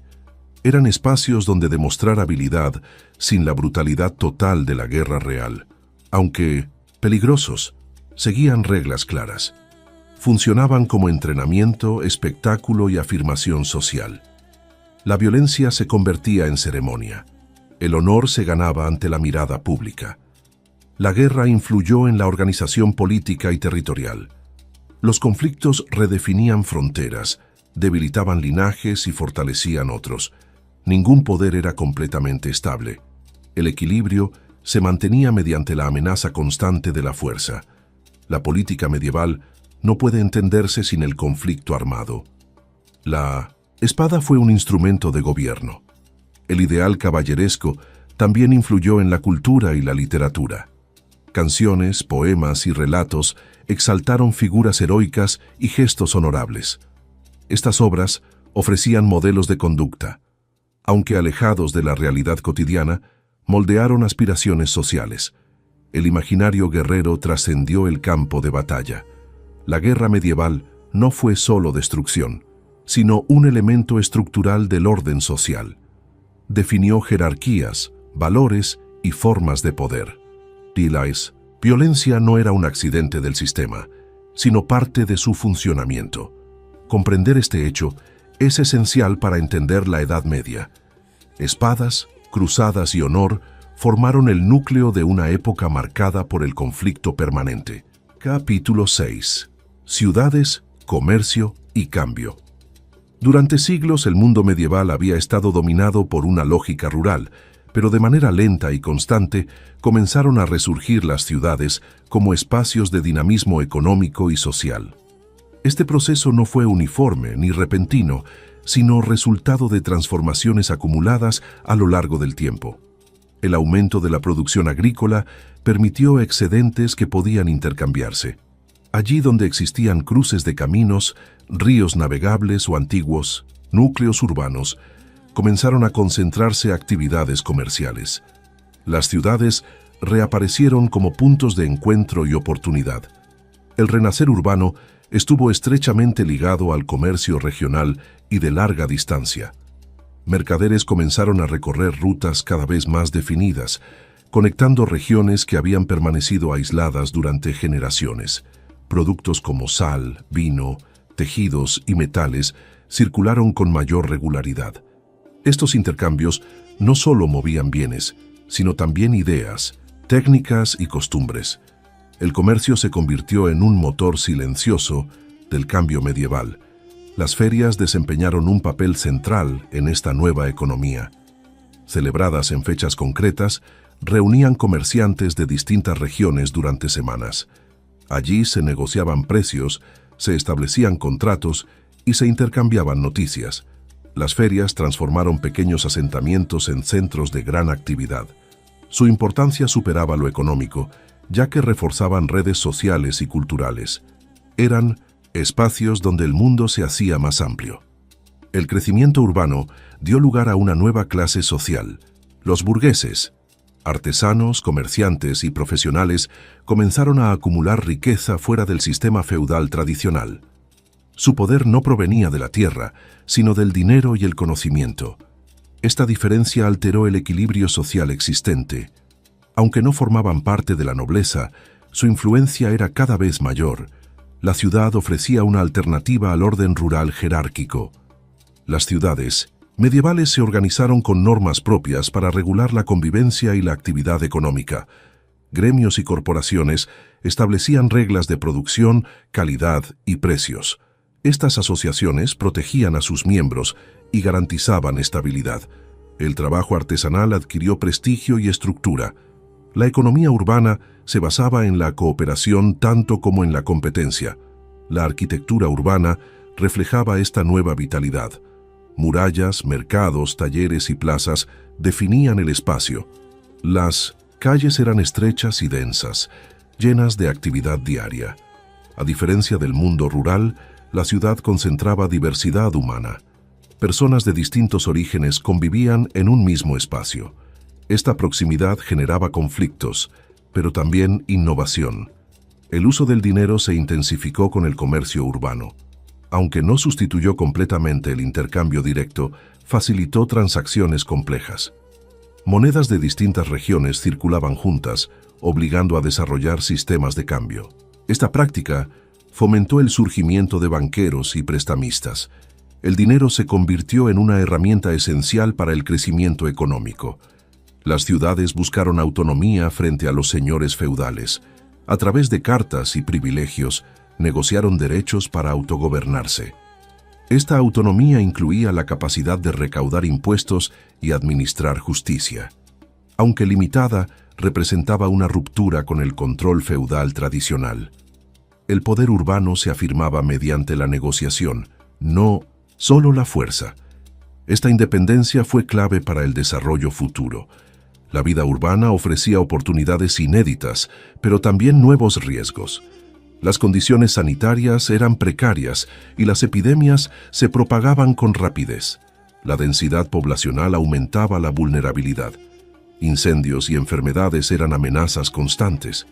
Eran espacios donde demostrar habilidad sin la brutalidad total de la guerra real. Aunque peligrosos, seguían reglas claras. Funcionaban como entrenamiento, espectáculo y afirmación social. La violencia se convertía en ceremonia. El honor se ganaba ante la mirada pública. La guerra influyó en la organización política y territorial. Los conflictos redefinían fronteras, debilitaban linajes y fortalecían otros. Ningún poder era completamente estable. El equilibrio se mantenía mediante la amenaza constante de la fuerza. La política medieval no puede entenderse sin el conflicto armado. La espada fue un instrumento de gobierno. El ideal caballeresco también influyó en la cultura y la literatura. Canciones, poemas y relatos exaltaron figuras heroicas y gestos honorables. Estas obras ofrecían modelos de conducta. Aunque alejados de la realidad cotidiana, moldearon aspiraciones sociales. El imaginario guerrero trascendió el campo de batalla. La guerra medieval no fue solo destrucción, sino un elemento estructural del orden social. Definió jerarquías, valores y formas de poder. La violencia no era un accidente del sistema, sino parte de su funcionamiento. Comprender este hecho es esencial para entender la Edad Media. Espadas, cruzadas y honor formaron el núcleo de una época marcada por el conflicto permanente. Capítulo 6. Ciudades, comercio y cambio. Durante siglos el mundo medieval había estado dominado por una lógica rural, pero de manera lenta y constante comenzaron a resurgir las ciudades como espacios de dinamismo económico y social. Este proceso no fue uniforme ni repentino, sino resultado de transformaciones acumuladas a lo largo del tiempo. El aumento de la producción agrícola permitió excedentes que podían intercambiarse. Allí donde existían cruces de caminos, ríos navegables o antiguos núcleos urbanos, comenzaron a concentrarse actividades comerciales. Las ciudades reaparecieron como puntos de encuentro y oportunidad. El renacer urbano estuvo estrechamente ligado al comercio regional y de larga distancia. Mercaderes comenzaron a recorrer rutas cada vez más definidas, conectando regiones que habían permanecido aisladas durante generaciones. Productos como sal, vino, tejidos y metales circularon con mayor regularidad. Estos intercambios no solo movían bienes, sino también ideas, técnicas y costumbres. El comercio se convirtió en un motor silencioso del cambio medieval. Las ferias desempeñaron un papel central en esta nueva economía. Celebradas en fechas concretas, reunían comerciantes de distintas regiones durante semanas. Allí se negociaban precios, se establecían contratos y se intercambiaban noticias. Las ferias transformaron pequeños asentamientos en centros de gran actividad. Su importancia superaba lo económico, ya que reforzaban redes sociales y culturales. Eran espacios donde el mundo se hacía más amplio. El crecimiento urbano dio lugar a una nueva clase social. Los burgueses, artesanos, comerciantes y profesionales comenzaron a acumular riqueza fuera del sistema feudal tradicional. Su poder no provenía de la tierra, sino del dinero y el conocimiento. Esta diferencia alteró el equilibrio social existente. Aunque no formaban parte de la nobleza, su influencia era cada vez mayor. La ciudad ofrecía una alternativa al orden rural jerárquico. Las ciudades medievales se organizaron con normas propias para regular la convivencia y la actividad económica. Gremios y corporaciones establecían reglas de producción, calidad y precios. Estas asociaciones protegían a sus miembros y garantizaban estabilidad. El trabajo artesanal adquirió prestigio y estructura. La economía urbana se basaba en la cooperación tanto como en la competencia. La arquitectura urbana reflejaba esta nueva vitalidad. Murallas, mercados, talleres y plazas definían el espacio. Las calles eran estrechas y densas, llenas de actividad diaria. A diferencia del mundo rural, la ciudad concentraba diversidad humana. Personas de distintos orígenes convivían en un mismo espacio. Esta proximidad generaba conflictos, pero también innovación. El uso del dinero se intensificó con el comercio urbano. Aunque no sustituyó completamente el intercambio directo, facilitó transacciones complejas. Monedas de distintas regiones circulaban juntas, obligando a desarrollar sistemas de cambio. Esta práctica fomentó el surgimiento de banqueros y prestamistas. El dinero se convirtió en una herramienta esencial para el crecimiento económico. Las ciudades buscaron autonomía frente a los señores feudales. A través de cartas y privilegios, negociaron derechos para autogobernarse. Esta autonomía incluía la capacidad de recaudar impuestos y administrar justicia. Aunque limitada, representaba una ruptura con el control feudal tradicional. El poder urbano se afirmaba mediante la negociación, no solo la fuerza. Esta independencia fue clave para el desarrollo futuro. La vida urbana ofrecía oportunidades inéditas, pero también nuevos riesgos. Las condiciones sanitarias eran precarias y las epidemias se propagaban con rapidez. La densidad poblacional aumentaba la vulnerabilidad. Incendios y enfermedades eran amenazas constantes.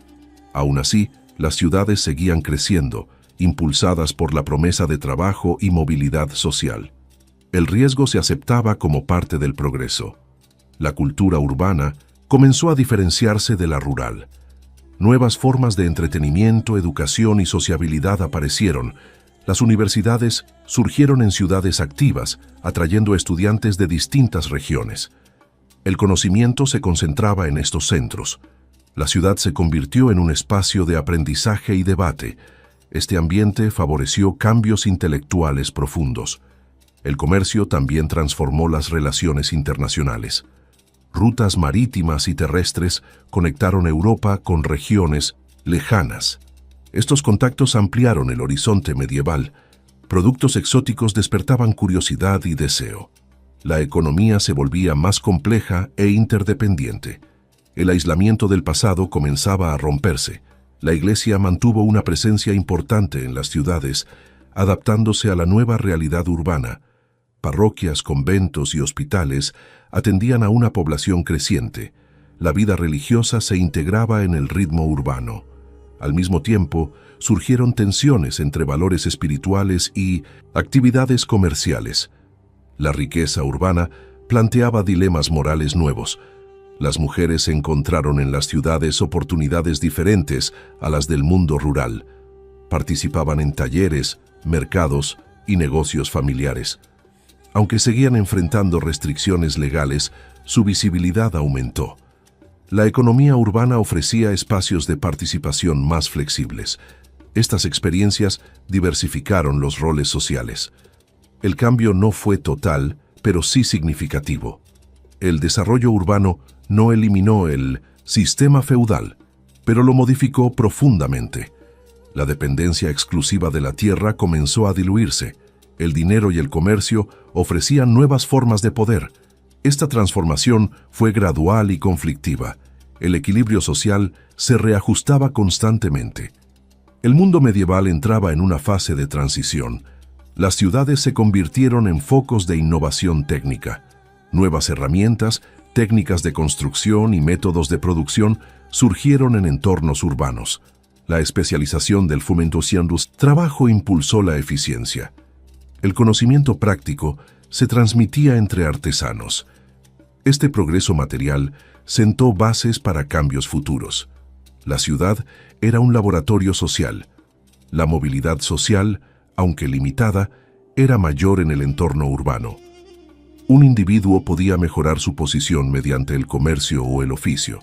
Aún así, las ciudades seguían creciendo, impulsadas por la promesa de trabajo y movilidad social. El riesgo se aceptaba como parte del progreso. La cultura urbana comenzó a diferenciarse de la rural. Nuevas formas de entretenimiento, educación y sociabilidad aparecieron. Las universidades surgieron en ciudades activas, atrayendo estudiantes de distintas regiones. El conocimiento se concentraba en estos centros. La ciudad se convirtió en un espacio de aprendizaje y debate. Este ambiente favoreció cambios intelectuales profundos. El comercio también transformó las relaciones internacionales. Rutas marítimas y terrestres conectaron Europa con regiones lejanas. Estos contactos ampliaron el horizonte medieval. Productos exóticos despertaban curiosidad y deseo. La economía se volvía más compleja e interdependiente. El aislamiento del pasado comenzaba a romperse. La Iglesia mantuvo una presencia importante en las ciudades, adaptándose a la nueva realidad urbana. Parroquias, conventos y hospitales atendían a una población creciente. La vida religiosa se integraba en el ritmo urbano. Al mismo tiempo, surgieron tensiones entre valores espirituales y actividades comerciales. La riqueza urbana planteaba dilemas morales nuevos. Las mujeres encontraron en las ciudades oportunidades diferentes a las del mundo rural. Participaban en talleres, mercados y negocios familiares. Aunque seguían enfrentando restricciones legales, su visibilidad aumentó. La economía urbana ofrecía espacios de participación más flexibles. Estas experiencias diversificaron los roles sociales. El cambio no fue total, pero sí significativo. El desarrollo urbano no eliminó el sistema feudal, pero lo modificó profundamente. La dependencia exclusiva de la tierra comenzó a diluirse. El dinero y el comercio ofrecían nuevas formas de poder. Esta transformación fue gradual y conflictiva. El equilibrio social se reajustaba constantemente. El mundo medieval entraba en una fase de transición. Las ciudades se convirtieron en focos de innovación técnica. Nuevas herramientas, técnicas de construcción y métodos de producción surgieron en entornos urbanos. La especialización del trabajo impulsó la eficiencia. El conocimiento práctico se transmitía entre artesanos. Este progreso material sentó bases para cambios futuros. La ciudad era un laboratorio social. La movilidad social, aunque limitada, era mayor en el entorno urbano. Un individuo podía mejorar su posición mediante el comercio o el oficio.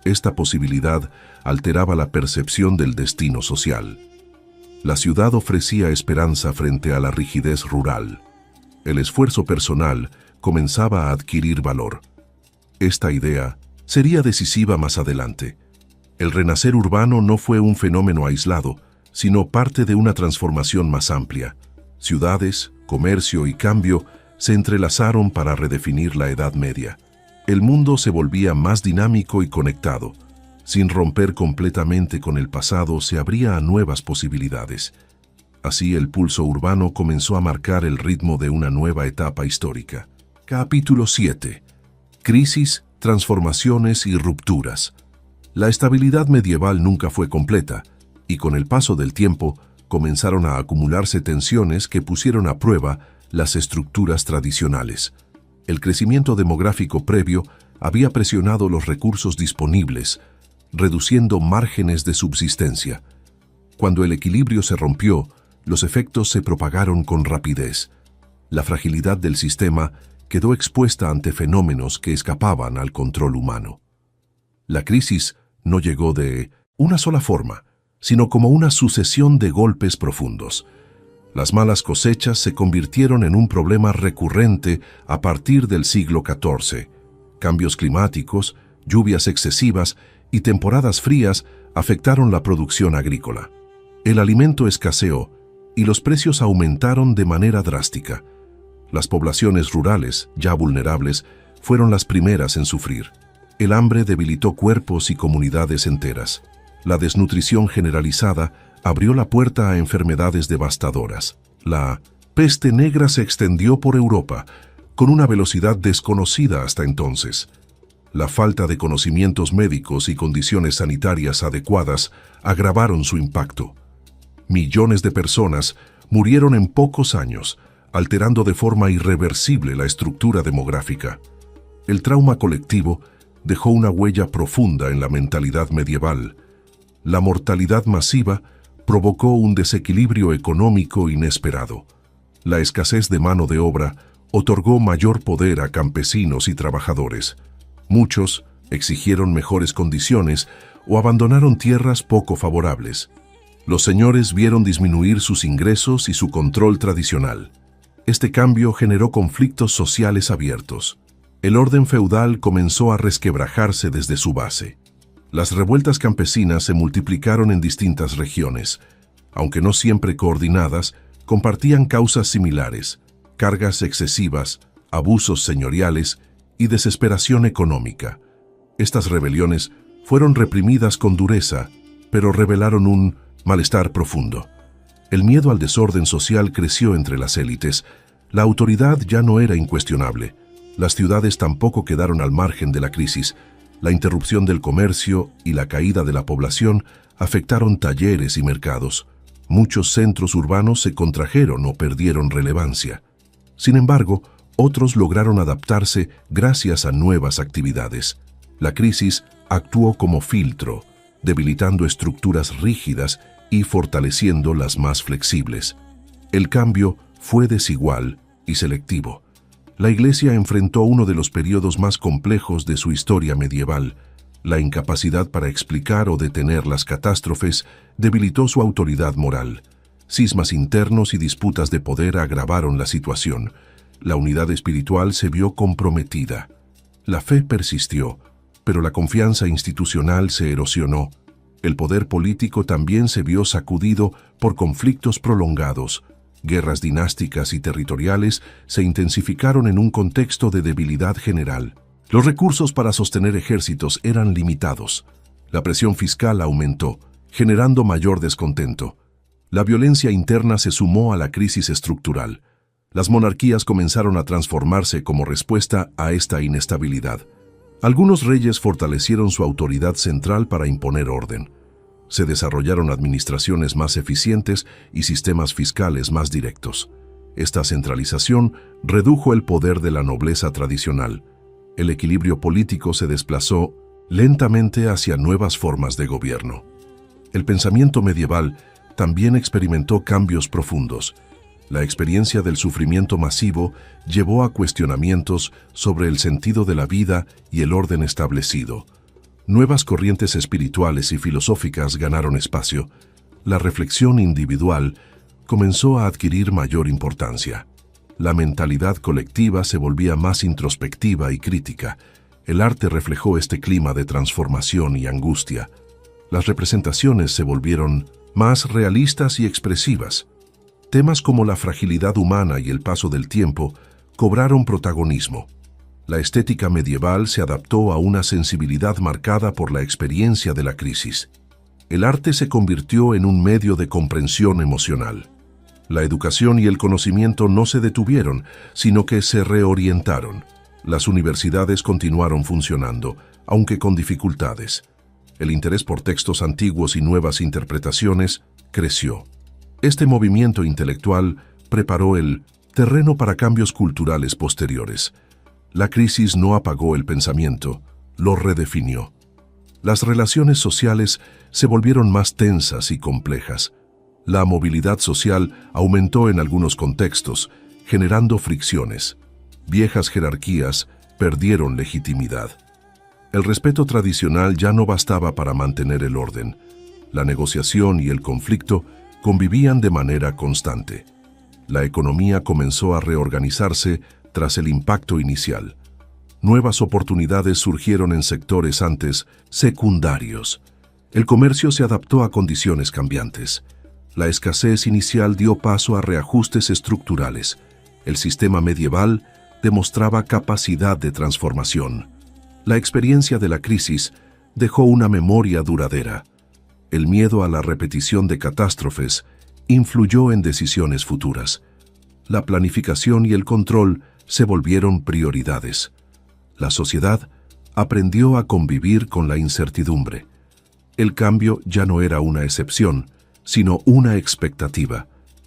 Esta posibilidad alteraba la percepción del destino social. La ciudad ofrecía esperanza frente a la rigidez rural. El esfuerzo personal comenzaba a adquirir valor. Esta idea sería decisiva más adelante. El renacer urbano no fue un fenómeno aislado, sino parte de una transformación más amplia. Ciudades, comercio y cambio se entrelazaron para redefinir la Edad Media. El mundo se volvía más dinámico y conectado. Sin romper completamente con el pasado, se abría a nuevas posibilidades. Así, el pulso urbano comenzó a marcar el ritmo de una nueva etapa histórica. Capítulo 7. Crisis, transformaciones y rupturas. La estabilidad medieval nunca fue completa, y con el paso del tiempo comenzaron a acumularse tensiones que pusieron a prueba las estructuras tradicionales. El crecimiento demográfico previo había presionado los recursos disponibles, reduciendo márgenes de subsistencia. Cuando el equilibrio se rompió, los efectos se propagaron con rapidez. La fragilidad del sistema quedó expuesta ante fenómenos que escapaban al control humano. La crisis no llegó de una sola forma, sino como una sucesión de golpes profundos. Las malas cosechas se convirtieron en un problema recurrente a partir del siglo XIV. Cambios climáticos, lluvias excesivas y temporadas frías afectaron la producción agrícola. El alimento escaseó y los precios aumentaron de manera drástica. Las poblaciones rurales, ya vulnerables, fueron las primeras en sufrir. El hambre debilitó cuerpos y comunidades enteras. La desnutrición generalizada abrió la puerta a enfermedades devastadoras. La peste negra se extendió por Europa, con una velocidad desconocida hasta entonces. La falta de conocimientos médicos y condiciones sanitarias adecuadas agravaron su impacto. Millones de personas murieron en pocos años, alterando de forma irreversible la estructura demográfica. El trauma colectivo dejó una huella profunda en la mentalidad medieval. La mortalidad masiva provocó un desequilibrio económico inesperado. La escasez de mano de obra otorgó mayor poder a campesinos y trabajadores. Muchos exigieron mejores condiciones o abandonaron tierras poco favorables. Los señores vieron disminuir sus ingresos y su control tradicional. Este cambio generó conflictos sociales abiertos. El orden feudal comenzó a resquebrajarse desde su base. Las revueltas campesinas se multiplicaron en distintas regiones. Aunque no siempre coordinadas, compartían causas similares: cargas excesivas, abusos señoriales y desesperación económica. Estas rebeliones fueron reprimidas con dureza, pero revelaron un malestar profundo. El miedo al desorden social creció entre las élites. La autoridad ya no era incuestionable. Las ciudades tampoco quedaron al margen de la crisis. La interrupción del comercio y la caída de la población afectaron talleres y mercados. Muchos centros urbanos se contrajeron o perdieron relevancia. Sin embargo, otros lograron adaptarse gracias a nuevas actividades. La crisis actuó como filtro, debilitando estructuras rígidas y fortaleciendo las más flexibles. El cambio fue desigual y selectivo. La Iglesia enfrentó uno de los periodos más complejos de su historia medieval. La incapacidad para explicar o detener las catástrofes debilitó su autoridad moral. Cismas internos y disputas de poder agravaron la situación. La unidad espiritual se vio comprometida. La fe persistió, pero la confianza institucional se erosionó. El poder político también se vio sacudido por conflictos prolongados. Guerras dinásticas y territoriales se intensificaron en un contexto de debilidad general. Los recursos para sostener ejércitos eran limitados. La presión fiscal aumentó, generando mayor descontento. La violencia interna se sumó a la crisis estructural. Las monarquías comenzaron a transformarse como respuesta a esta inestabilidad. Algunos reyes fortalecieron su autoridad central para imponer orden. Se desarrollaron administraciones más eficientes y sistemas fiscales más directos. Esta centralización redujo el poder de la nobleza tradicional. El equilibrio político se desplazó lentamente hacia nuevas formas de gobierno. El pensamiento medieval también experimentó cambios profundos. La experiencia del sufrimiento masivo llevó a cuestionamientos sobre el sentido de la vida y el orden establecido. Nuevas corrientes espirituales y filosóficas ganaron espacio. La reflexión individual comenzó a adquirir mayor importancia. La mentalidad colectiva se volvía más introspectiva y crítica. El arte reflejó este clima de transformación y angustia. Las representaciones se volvieron más realistas y expresivas. Temas como la fragilidad humana y el paso del tiempo cobraron protagonismo. La estética medieval se adaptó a una sensibilidad marcada por la experiencia de la crisis. El arte se convirtió en un medio de comprensión emocional. La educación y el conocimiento no se detuvieron, sino que se reorientaron. Las universidades continuaron funcionando, aunque con dificultades. El interés por textos antiguos y nuevas interpretaciones creció. Este movimiento intelectual preparó el terreno para cambios culturales posteriores. La crisis no apagó el pensamiento, lo redefinió. Las relaciones sociales se volvieron más tensas y complejas. La movilidad social aumentó en algunos contextos, generando fricciones. Viejas jerarquías perdieron legitimidad. El respeto tradicional ya no bastaba para mantener el orden. La negociación y el conflicto convivían de manera constante. La economía comenzó a reorganizarse tras el impacto inicial. Nuevas oportunidades surgieron en sectores antes secundarios. El comercio se adaptó a condiciones cambiantes. La escasez inicial dio paso a reajustes estructurales. El sistema medieval demostraba capacidad de transformación. La experiencia de la crisis dejó una memoria duradera. El miedo a la repetición de catástrofes influyó en decisiones futuras. La planificación y el control se volvieron prioridades. La sociedad aprendió a convivir con la incertidumbre. El cambio ya no era una excepción, sino una expectativa.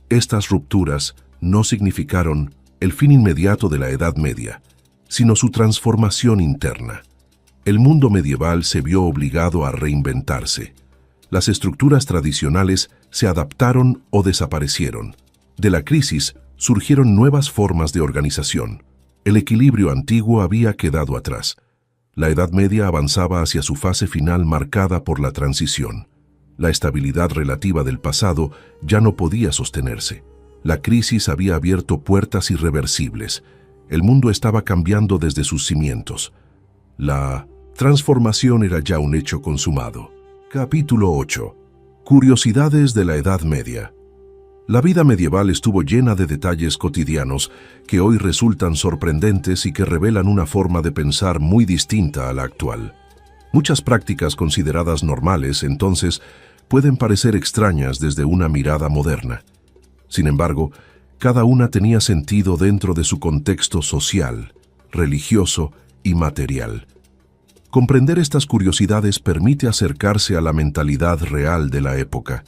Estas rupturas no significaron el fin inmediato de la Edad Media, sino su transformación interna. El mundo medieval se vio obligado a reinventarse. Las estructuras tradicionales se adaptaron o desaparecieron. De la crisis surgieron nuevas formas de organización. El equilibrio antiguo había quedado atrás. La Edad Media avanzaba hacia su fase final marcada por la transición. La estabilidad relativa del pasado ya no podía sostenerse. La crisis había abierto puertas irreversibles. El mundo estaba cambiando desde sus cimientos. La transformación era ya un hecho consumado. Capítulo 8. Curiosidades de la Edad Media. La vida medieval estuvo llena de detalles cotidianos que hoy resultan sorprendentes y que revelan una forma de pensar muy distinta a la actual. Muchas prácticas consideradas normales, entonces, pueden parecer extrañas desde una mirada moderna. Sin embargo, cada una tenía sentido dentro de su contexto social, religioso y material. Comprender estas curiosidades permite acercarse a la mentalidad real de la época.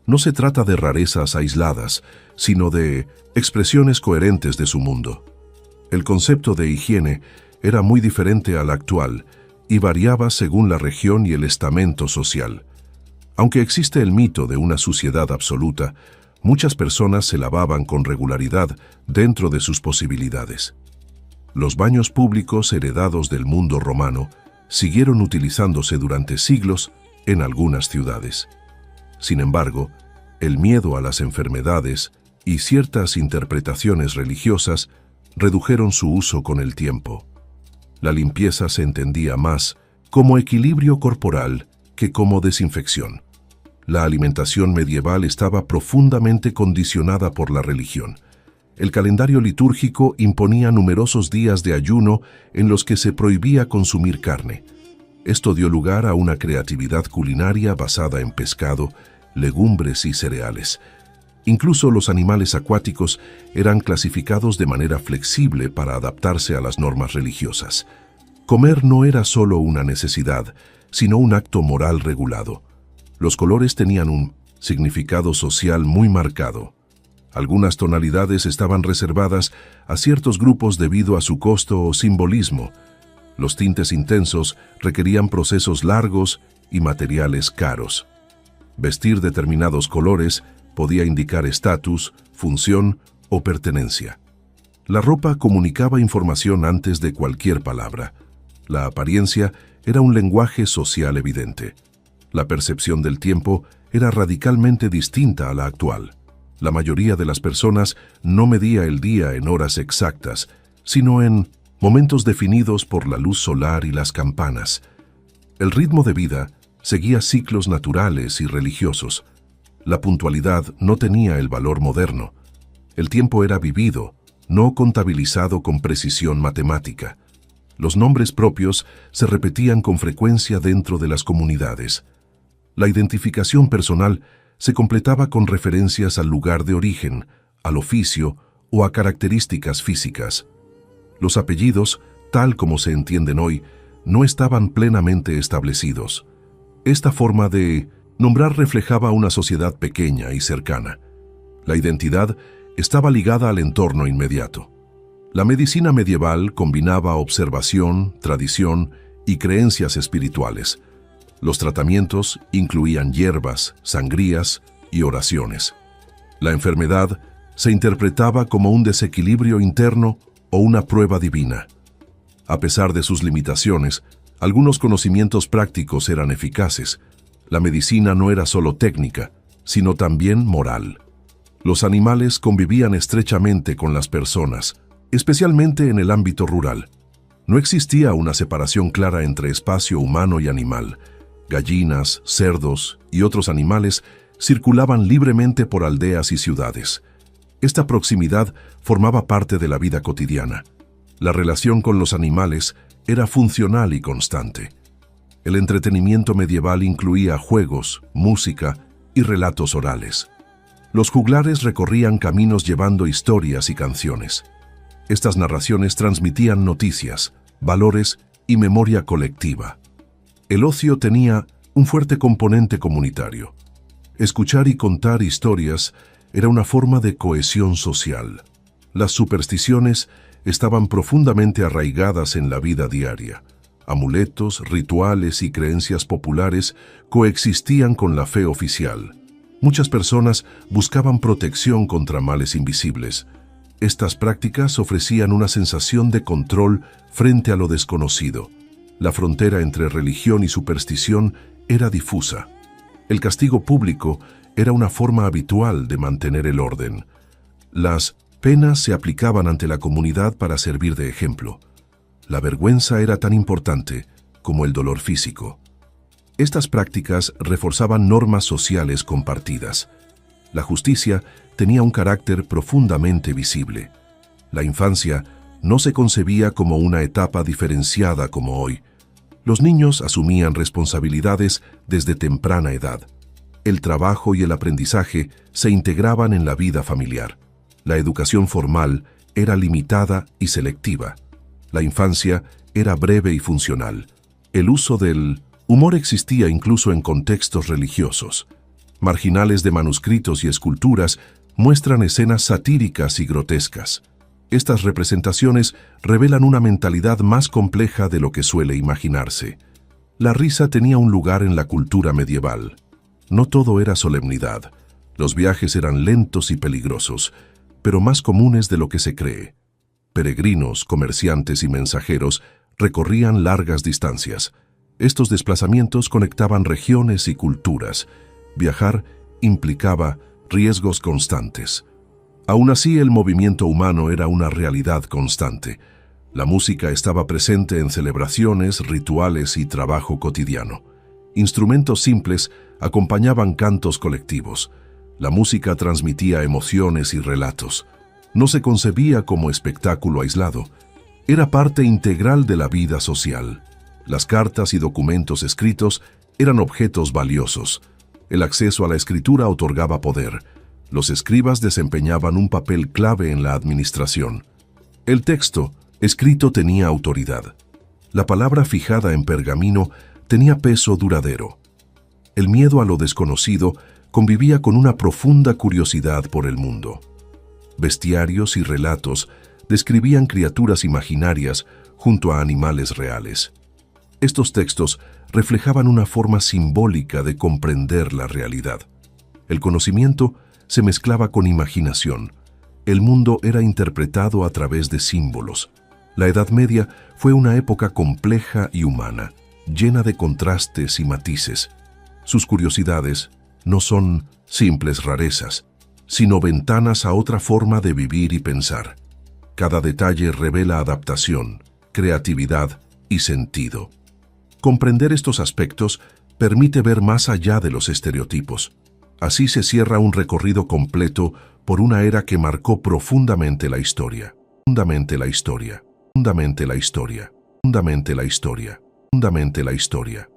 No se trata de rarezas aisladas, sino de expresiones coherentes de su mundo. El concepto de higiene era muy diferente al actual y variaba según la región y el estamento social. Aunque existe el mito de una suciedad absoluta, muchas personas se lavaban con regularidad dentro de sus posibilidades. Los baños públicos heredados del mundo romano siguieron utilizándose durante siglos en algunas ciudades. Sin embargo, el miedo a las enfermedades y ciertas interpretaciones religiosas redujeron su uso con el tiempo. La limpieza se entendía más como equilibrio corporal que como desinfección. La alimentación medieval estaba profundamente condicionada por la religión. El calendario litúrgico imponía numerosos días de ayuno en los que se prohibía consumir carne. Esto dio lugar a una creatividad culinaria basada en pescado, legumbres y cereales. Incluso los animales acuáticos eran clasificados de manera flexible para adaptarse a las normas religiosas. Comer no era solo una necesidad, sino un acto moral regulado. Los colores tenían un significado social muy marcado. Algunas tonalidades estaban reservadas a ciertos grupos debido a su costo o simbolismo. Los tintes intensos requerían procesos largos y materiales caros. Vestir determinados colores podía indicar estatus, función o pertenencia. La ropa comunicaba información antes de cualquier palabra. La apariencia era un lenguaje social evidente. La percepción del tiempo era radicalmente distinta a la actual. La mayoría de las personas no medía el día en horas exactas, sino en momentos definidos por la luz solar y las campanas. El ritmo de vida seguía ciclos naturales y religiosos. La puntualidad no tenía el valor moderno. El tiempo era vivido, no contabilizado con precisión matemática. Los nombres propios se repetían con frecuencia dentro de las comunidades. La identificación personal se completaba con referencias al lugar de origen, al oficio o a características físicas. Los apellidos, tal como se entienden hoy, no estaban plenamente establecidos. Esta forma de nombrar reflejaba una sociedad pequeña y cercana. La identidad estaba ligada al entorno inmediato. La medicina medieval combinaba observación, tradición y creencias espirituales. Los tratamientos incluían hierbas, sangrías y oraciones. La enfermedad se interpretaba como un desequilibrio interno o una prueba divina. A pesar de sus limitaciones, algunos conocimientos prácticos eran eficaces. La medicina no era solo técnica, sino también moral. Los animales convivían estrechamente con las personas, especialmente en el ámbito rural. No existía una separación clara entre espacio humano y animal. Gallinas, cerdos y otros animales circulaban libremente por aldeas y ciudades. Esta proximidad formaba parte de la vida cotidiana. La relación con los animales era funcional y constante. El entretenimiento medieval incluía juegos, música y relatos orales. Los juglares recorrían caminos llevando historias y canciones. Estas narraciones transmitían noticias, valores y memoria colectiva. El ocio tenía un fuerte componente comunitario. Escuchar y contar historias era una forma de cohesión social. Las supersticiones estaban profundamente arraigadas en la vida diaria. Amuletos, rituales y creencias populares coexistían con la fe oficial. Muchas personas buscaban protección contra males invisibles. Estas prácticas ofrecían una sensación de control frente a lo desconocido. La frontera entre religión y superstición era difusa. El castigo público era una forma habitual de mantener el orden. Las penas se aplicaban ante la comunidad para servir de ejemplo. La vergüenza era tan importante como el dolor físico. Estas prácticas reforzaban normas sociales compartidas. La justicia tenía un carácter profundamente visible. La infancia no se concebía como una etapa diferenciada como hoy. Los niños asumían responsabilidades desde temprana edad. El trabajo y el aprendizaje se integraban en la vida familiar. La educación formal era limitada y selectiva. La infancia era breve y funcional. El uso del humor existía incluso en contextos religiosos. Marginales de manuscritos y esculturas muestran escenas satíricas y grotescas. Estas representaciones revelan una mentalidad más compleja de lo que suele imaginarse. La risa tenía un lugar en la cultura medieval. No todo era solemnidad. Los viajes eran lentos y peligrosos, pero más comunes de lo que se cree. Peregrinos, comerciantes y mensajeros recorrían largas distancias. Estos desplazamientos conectaban regiones y culturas. Viajar implicaba riesgos constantes. Aún así, el movimiento humano era una realidad constante. La música estaba presente en celebraciones, rituales y trabajo cotidiano. Instrumentos simples acompañaban cantos colectivos. La música transmitía emociones y relatos. No se concebía como espectáculo aislado. Era parte integral de la vida social. Las cartas y documentos escritos eran objetos valiosos. El acceso a la escritura otorgaba poder. Los escribas desempeñaban un papel clave en la administración. El texto escrito tenía autoridad. La palabra fijada en pergamino tenía peso duradero. El miedo a lo desconocido convivía con una profunda curiosidad por el mundo. Bestiarios y relatos describían criaturas imaginarias junto a animales reales. Estos textos reflejaban una forma simbólica de comprender la realidad. El conocimiento se mezclaba con imaginación. El mundo era interpretado a través de símbolos. La Edad Media fue una época compleja y humana, llena de contrastes y matices. Sus curiosidades no son simples rarezas, sino ventanas a otra forma de vivir y pensar. Cada detalle revela adaptación, creatividad y sentido. Comprender estos aspectos permite ver más allá de los estereotipos. Así se cierra un recorrido completo por una era que marcó profundamente la historia. Fundamente la historia. Fundamente la historia. Fundamente la historia. Fundamente la historia.